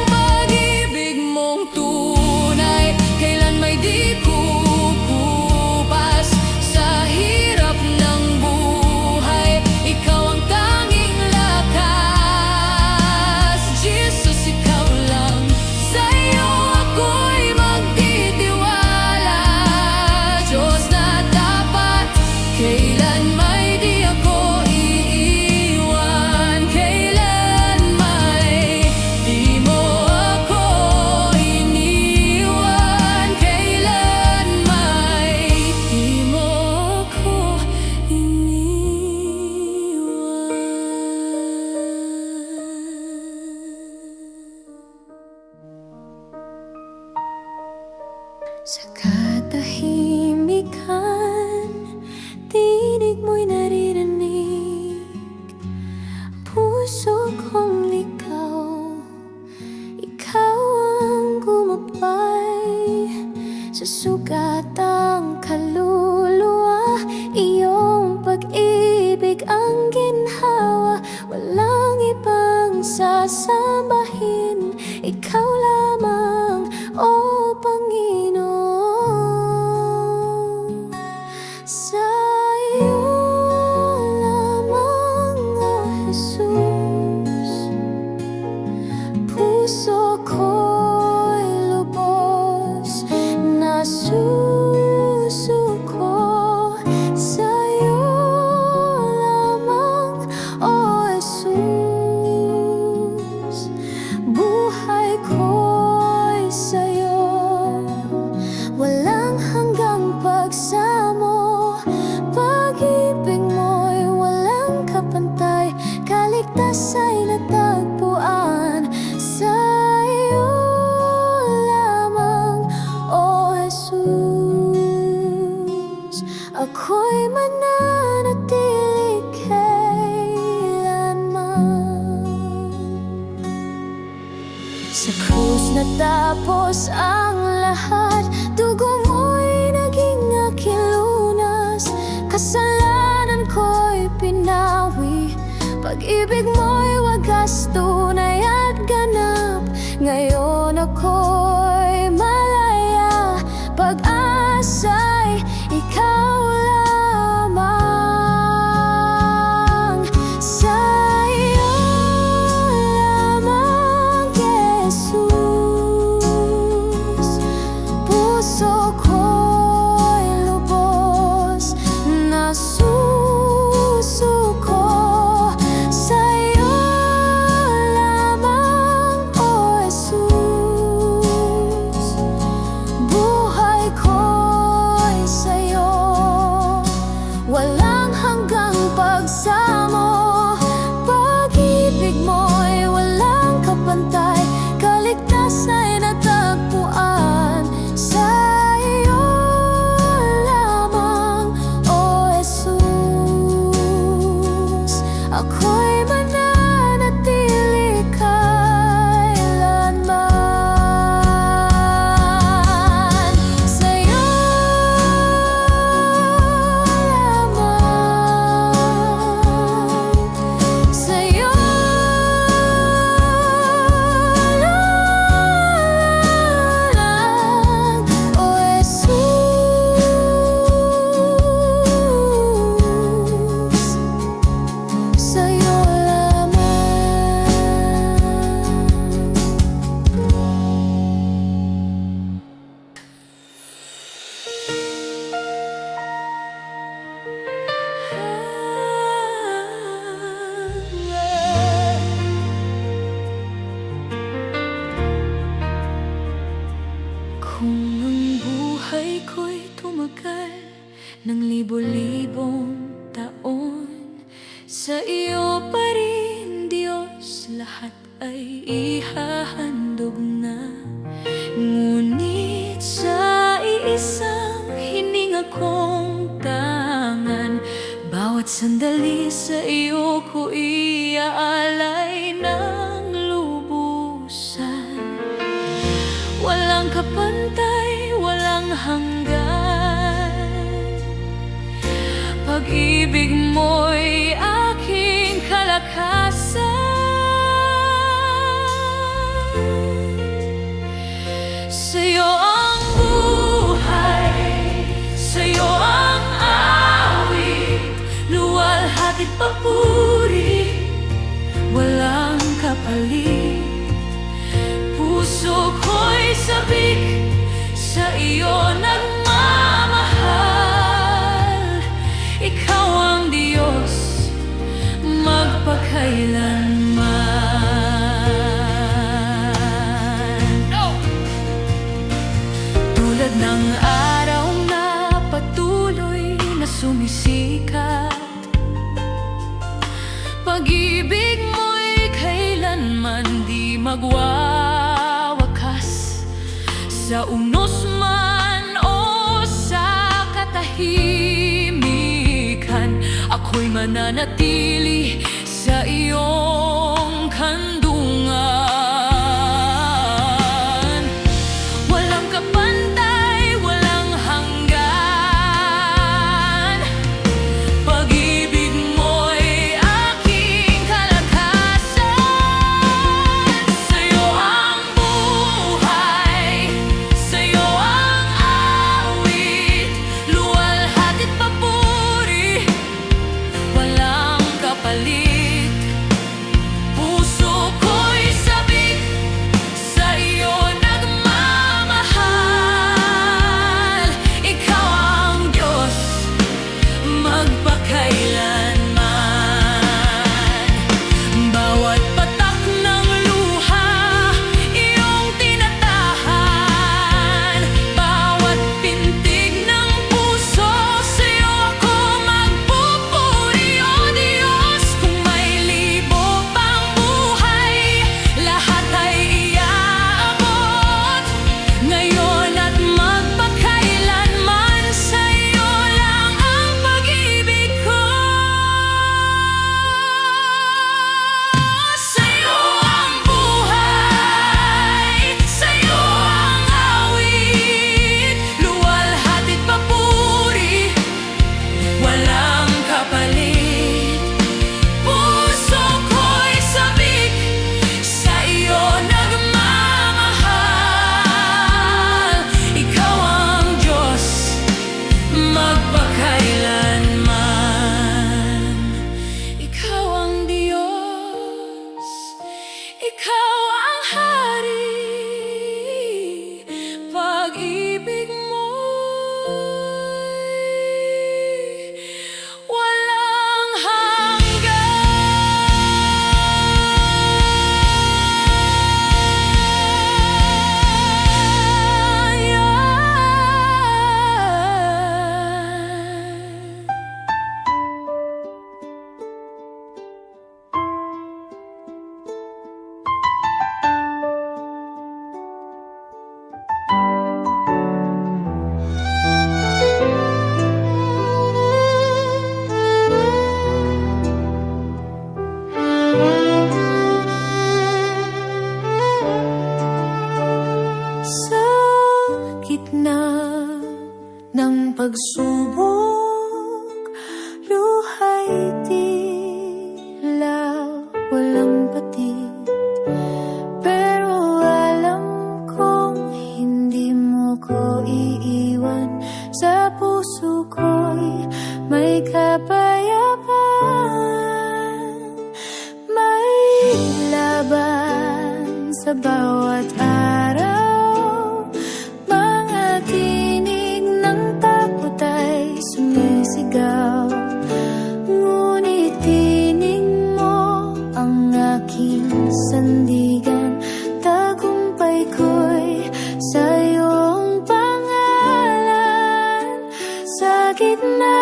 Pag-ibig mong tunay, kailan may di kukupas. Sa hirap ng buhay, ikaw ang tanging lakas. Jesus, ikaw lang, sa'yo ako'y magtitiwala. Diyos na tapat, kailan may di ako iiwan. Kailan may di mo ako iniwan. Kailan may di mo ako iniwan. Sa katahimikan, tinig mo'y naririnig. Puso kong ligaw, ikaw ang gumabay. Sa sugatang kaluluwa, iyong pag-ibig ang ginhawa. Walang ibang sasambahin, ikaw lamang, o Panginoon. Sa iyo lamang, o Jesus, puso ko'y lubos na susuko. Sa iyo lamang, o Jesus, buhay ko'y sa'yo. Walang hanggang pagsamo, pag-ibig mo'y walang kapantay. Kaligtas ay natagpuan sa iyo lamang, o Jesus. Ako'y mananatili kailanman. Sa krus natapos ang lahat, dugo mo'y naging aking lunas. Kasalanan ko'y pinawi, pag-ibig mo'y wagas, tunay at ganap. Ngayon ako'y malaya, pag-asa'y ikaw lamang. Sa iyo lamang, Jesus, puso ko'y lubos na susuko. Sa iyo lamang, o Jesus, buhay ko'y sa'yo. Walang hanggang pagsamo, pag-ibig mo'y walang kapantay. Kaligtas ay natagpuan sa iyo lamang, o Jesus. Ako'y mananatili kailanman. Sa iyo lamang, sa iyo lamang, o Jesus. Sa'yo lamang. Kung ang buhay ko'y tumagal ng libo-libong taon, sa iyo pa rin, Diyos, lahat ay ihahandog na. Ngunit sa iisang hininga kong tangan, sandali sa iyo ko iaalay ng lubusan. Walang kapantay, walang hanggan. Pag-ibig mo'y aking kalakasan. Sa'yo ang buhay, sa'yo ang awit, luwalhati't papuri, walang kapalit. Puso ko'y sabik, sa iyo nagmamahal. Ikaw ang Diyos, magpakailanman. Tulad ng araw na patuloy na sumisikat, pag-ibig mo'y kailanman di magwawakas. Sa unos man o sa katahimikan, ako'y mananatili sa iyong kandungan. Walang kapantay, walang hanggan. Pag-ibig mo'y aking kalakasan. Sa'yo ang buhay, sa'yo ang awit, luwalhati't papuri, walang kapalit. Puso ko'y sabik, sa iyo nagmamahal. Ikaw ang Diyos, magpakailanman. Bawat patak ng luha, iyong tinatahan. Bawat pintig ng puso, sa'yo ako magpupuri. O Diyos, kung may libo pang buhay, lahat ay iaabot. Ngayon at magpakailanman, sa'yo lang ang pag-ibig ko. Sa'yo ang buhay, sa'yo ang awit, luwalhati't papuri, walang kapalit. Puso ko'y sabik, sa iyo nagmamahal. Ikaw ang Diyos, magpakailanman. Ikaw ang Diyos, ikaw ang Hari. Pag-ibig mo'y walang hanggan. Sa gitna ng pagsubok, luha'y tila walang patid. Pero alam kong hindi mo ko iiwan. Sa puso ko'y may kapayapaan. May laban sa bawat araw. Mga tinig ng takot ay sumisigaw. Ngunit tinig mo ang aking sandigan. Tagumpay ko'y sa iyong pangalan. Sa gitna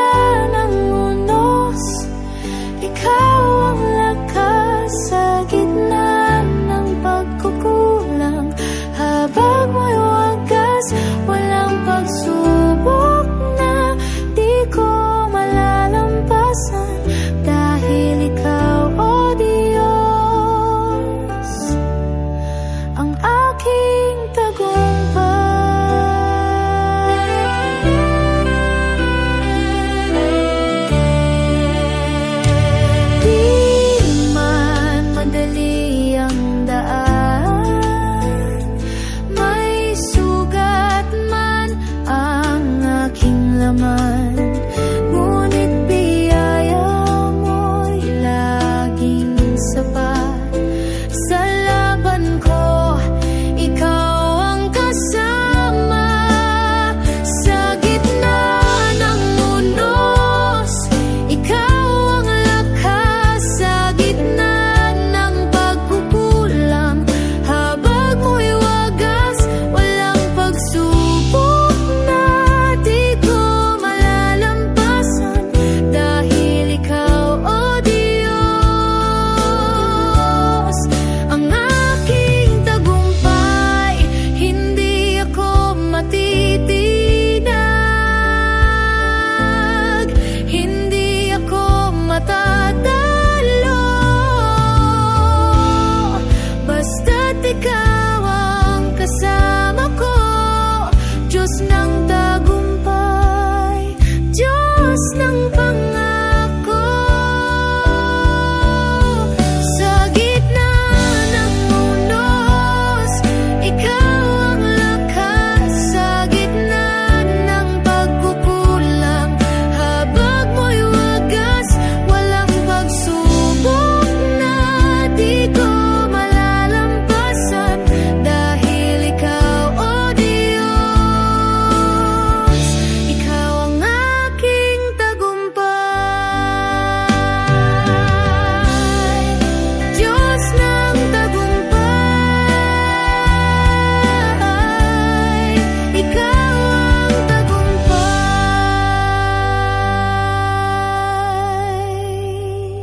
ng unos, ikaw ang lakas. Sa gitna ng pagkukulang,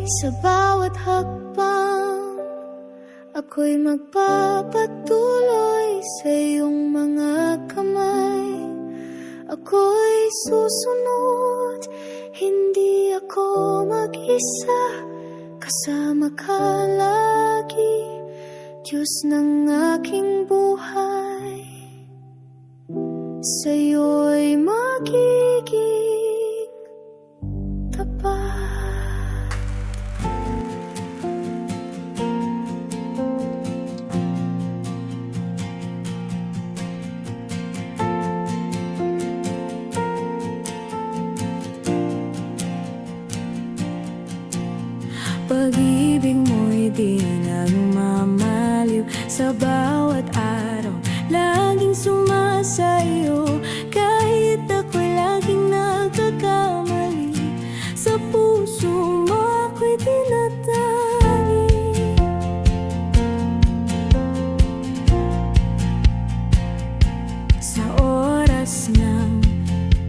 Sa bawat hakbang, ako'y magpapatuloy sa iyong mga kamay. Ako'y susunod, hindi ako mag-isa. Kasama ka lagi, Diyos ng aking buhay. Sa'yo'y magiging tapat. Pag-ibig mo'y di nagmamaliw. Sa bawat araw, laging sumasayo. Kahit ako'y laging nagkakamali, sa puso mo ako'y tinatagi. Sa oras ng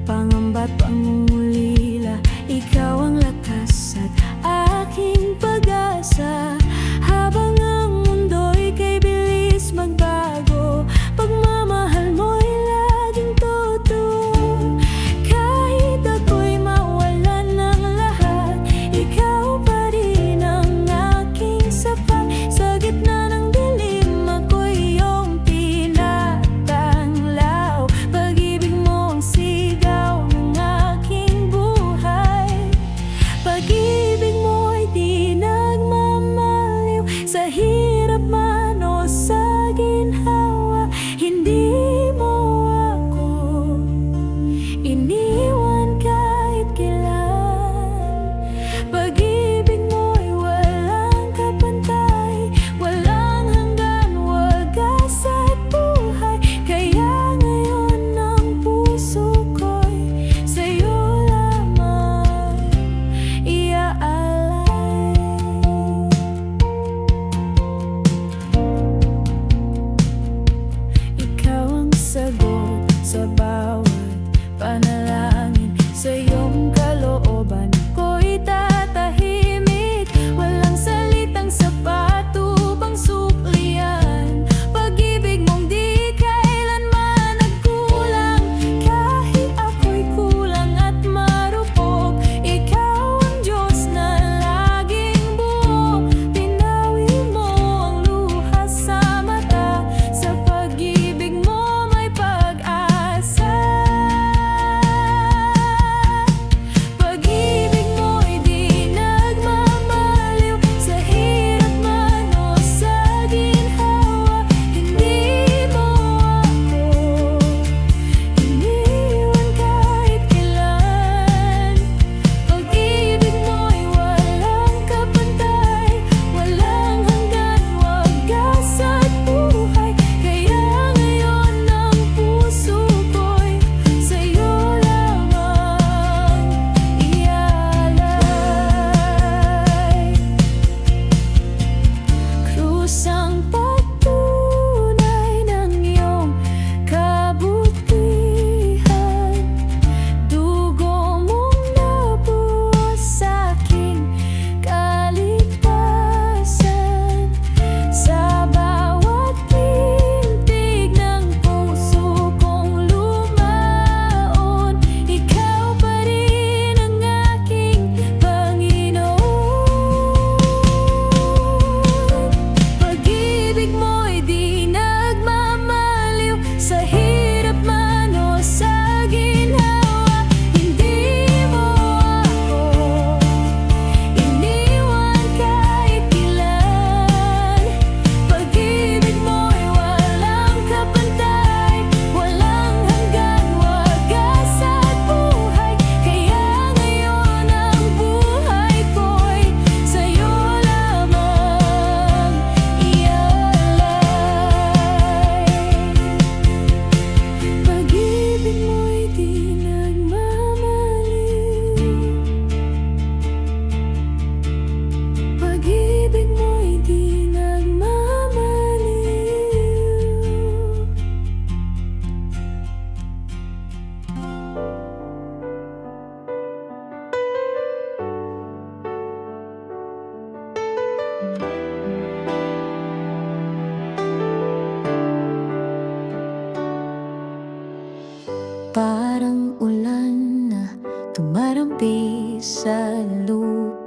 pangamba't pangungulila, ikaw ang lakas at aking pag-asa. Habang ang mundo'y kay bilis magbago, pagmamahal mo'y laging totoo. Kahit ako'y mawalan ng lahat, ikaw pa rin ang aking sapat. Sa gitna ng dilim, ako'y iyong tinatanglaw. Pag-ibig mo ang sigaw ng aking buhay. Pag-ibig mo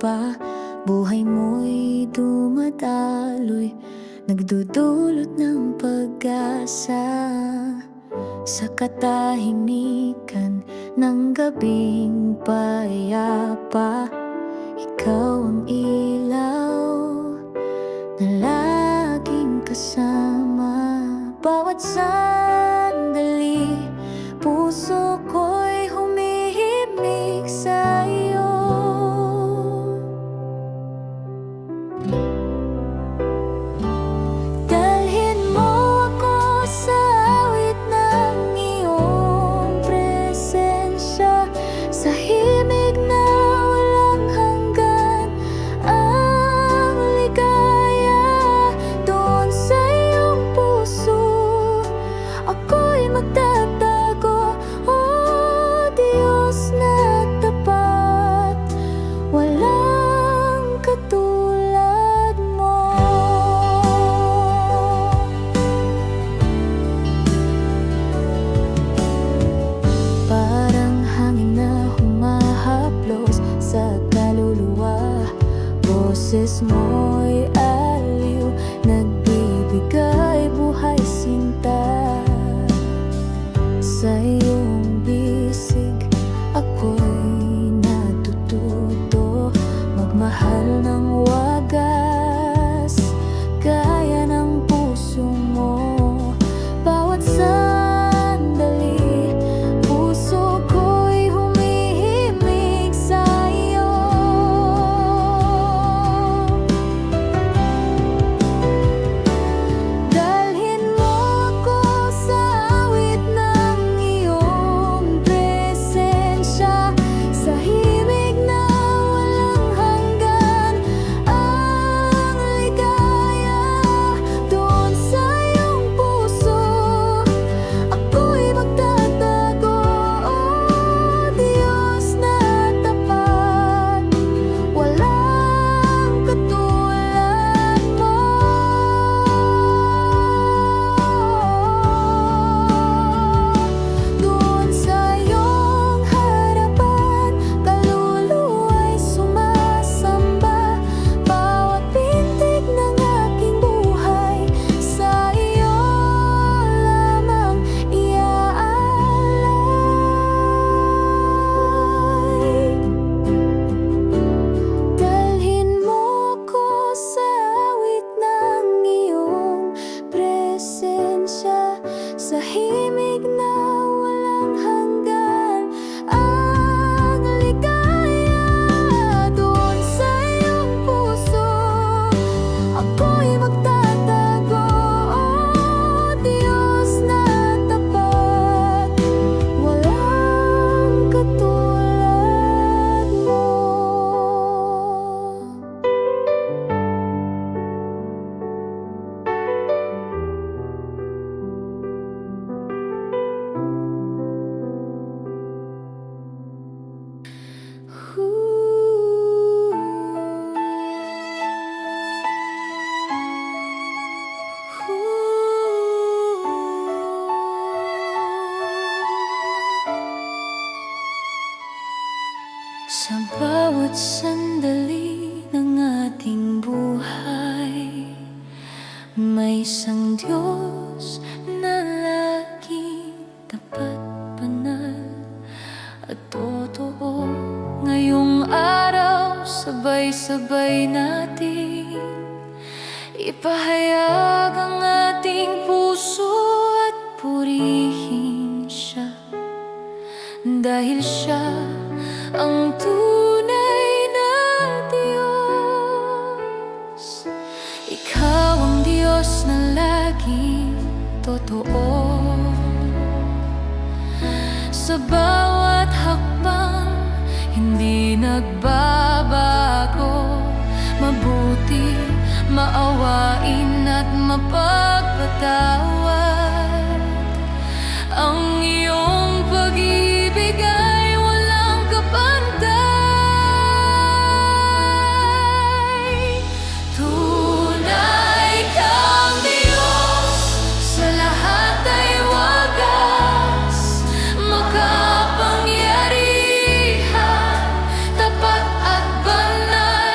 pa, buhay mo'y dumadaloy, nagdudulot ng pag-asa. Sa katahimikan ng gabing payapa, ikaw ang ilaw na laging kasama. Bawat sandali, puso ko'y humihimig sa'yo. Dalhin mo ako sa awit ng iyong presensya, sa himig na walang hanggan. Ang ligaya doon sa iyong puso, ako'y magtatago. Oh Diyos na tapat, walang katulad mo. Parang hangin na humahaplos sa kaluluwa, boses mo'y aliw, nagbibigay buhay sinta. Sa iyong bisig, ako'y natututo magmahal ng wagas, gaya ng puso mo. Bawat sandali, puso ko'y humihimig sa'yo. Dalhin mo ako sa awit ng iyong presensya, sa himig na walang hanggan. Ang ligaya doon sa iyong puso, ako'y magtatago. Oh Diyos na tapat, walang katulad mo. Doon sa iyong harapan, kaluluwa'y sumasamba. Bawat pintig ng aking buhay, sa iyo lamang iaalay. Dalhin mo ko sa awit ng iyong presensya, sa himig na walang hanggan. Ang ligaya doon sa iyong puso, ako'y magtatago. Oh Diyos na tapat, walang katulad mo. Sa bawat sandali ng ating buhay, may isang Diyos na laging tapat, banal at totoo. Ngayong araw, sabay-sabay natin ipahayag ang ating puso at purihin siya, dahil siya ang tunay na Diyos. Ikaw ang Diyos na laging totoo. Sa bawat hakbang, hindi nagbabago. Mabuti, maawain at mapagpatawad. Ang iyong pag-ibig ay walang kapantay. Tunay kang Diyos, sa lahat ay wagas, makapangyarihan, tapat at banal.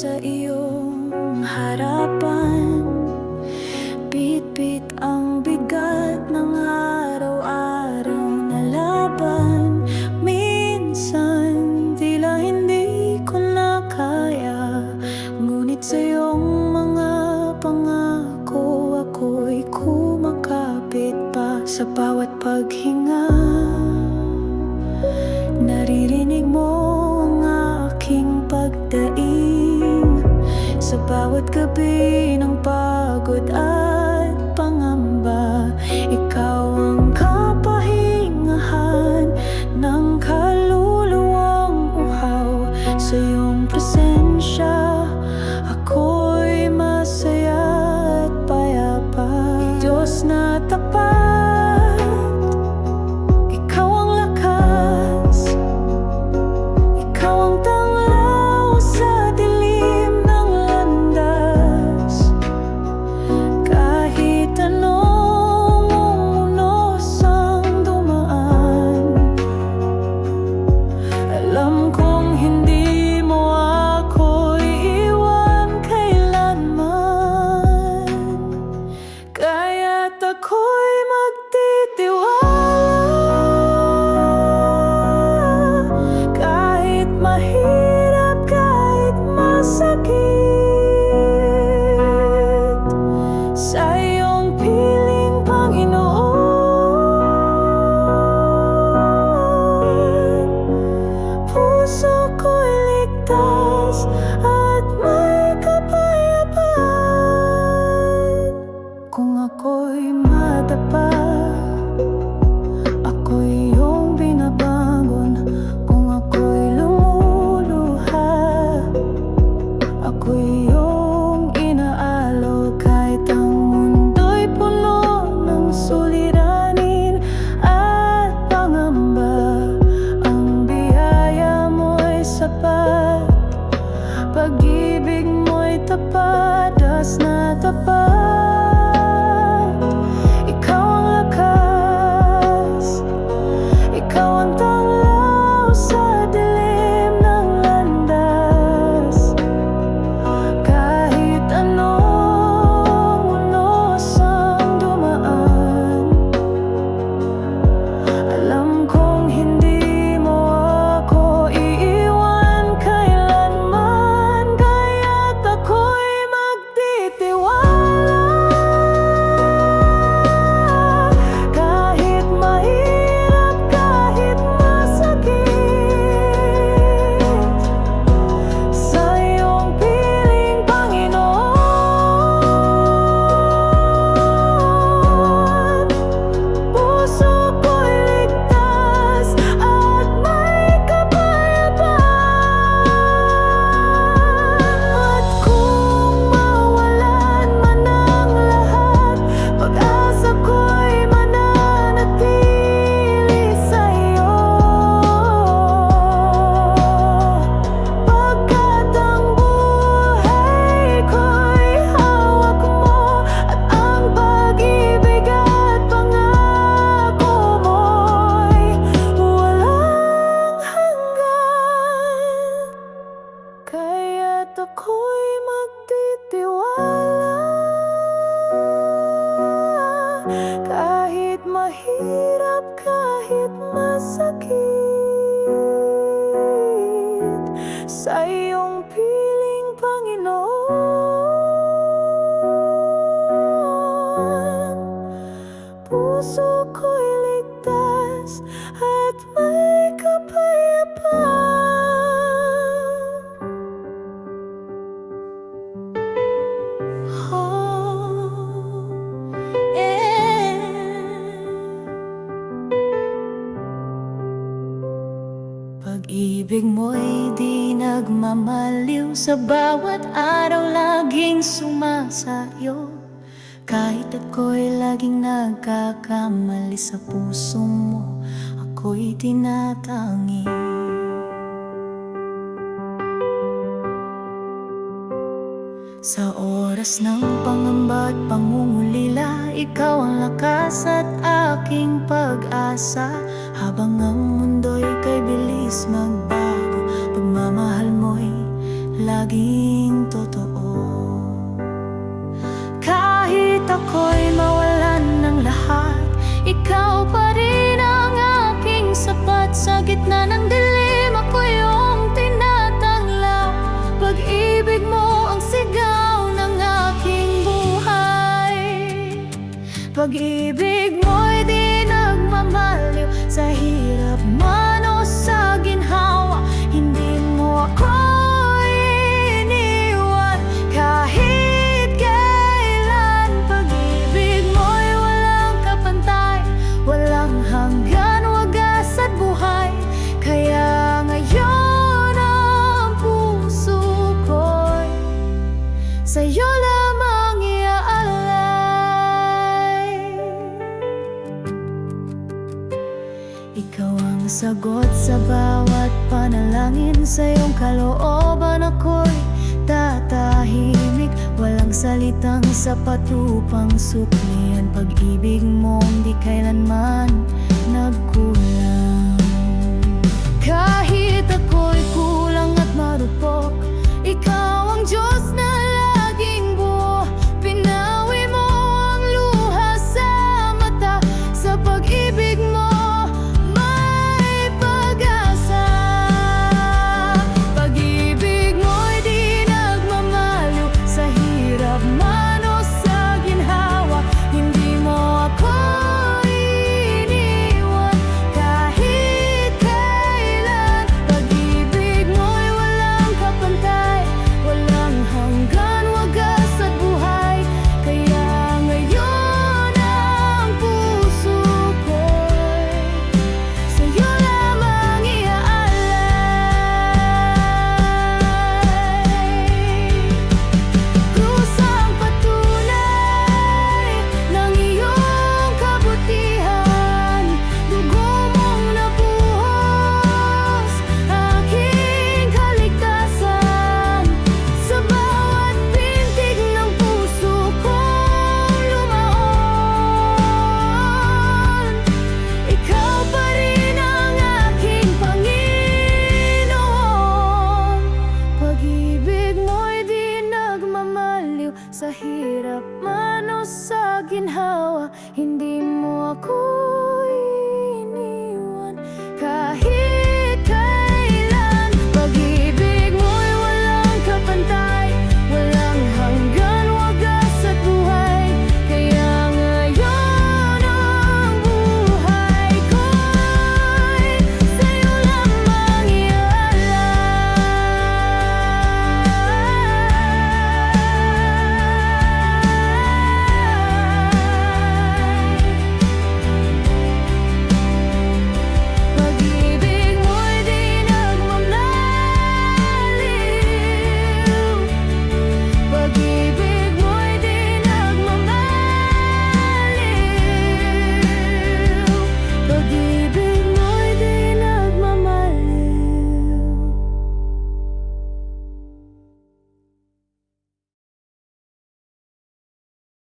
sa iyong harapan. Bit-bit ang bigat ng araw-araw na laban. Minsan tila hindi ko na kaya, ngunit sa iyong mga pangako ako'y kumakapit pa. Sa bawat paghinga, naririnig mo ang aking pagdaing. Sa bawat gabi ng pagod at pangamba, ikaw ang kapahingahan ng kaluluwang uhaw. Sa iyong presensya, ako'y masaya at payapa. Diyos na tapat, ikaw ang lakas, ikaw ang tanglaw sa dilim ng landas. Kahit anong umunos ang dumaan, alam kong hindi mo ako iiwan kailanman. Kaya't ako'y magtitiwala, kahit mahirap, kahit masakit, sa iyong piling, Panginoon. Puso ko'y ligtas at may kapayapaan. Kung ako'y madapa, ako'y iyong binabangon. Kung ako'y lumuluha, ako'y iyong inaalok. Kahit ang mundo'y puno ng suliranin at pangamba, ang biyaya mo'y sapat. Pag-ibig mo'y tapat, das na tapat. Ikaw ang lakas, ikaw ang tanglaw sa dilim ng landas. Kahit anong unos ang dumaan, alam kong hindi mo ako iiwan kailanman. Kaya't ako'y magtitiwala, kahit mahirap, kahit masakit, sa iyong piling, Panginoon. Puso ko'y ligtas at may kapayapaan. At kung mawalan man ang lahat, pag-asa ko'y mananatili sa iyo. Pagkat ang buhay ko'y hawak mo, at ang pag-ibig at pangako mo'y walang hanggan. Kaya't ako'y magtitiwala, kahit mahirap, kahit masakit, sa iyong piling, Panginoon. Puso ko'y ligtas at may kapayapaan. Pag-ibig mo'y di nagmamaliw, sa bawat araw laging sumasayo. Kahit ako'y laging nagkakamali, sa puso mo ako'y tinatangi. Sa oras ng pangamba at pangungulila, ikaw ang lakas at aking pag-asa. Habang ang mundo'y kay bilis magbago, pagmamahal mo'y laging Ikaw pa rin ang aking sapat. Sa gitna ng dilim, ako yung tinatanglaw. Pag-ibig mo ang sigaw ng aking buhay. Pag-ibig mo'y di nagmamaliw. Sa hirap man o sa ginhawa, hindi mo ako iniwan kahit kailan. Pag-ibig mo'y walang kapantay, walang hanggan, wagas at buhay. Kaya ngayon ang puso ko'y sa'yo lamang iaalay. Ikaw ang sagot sa bawat panalangin. Sa iyong kalooban ako'y tatahimik. Walang salitang sapat upang suklian. Pag-ibig mong di kailanman nagkulang.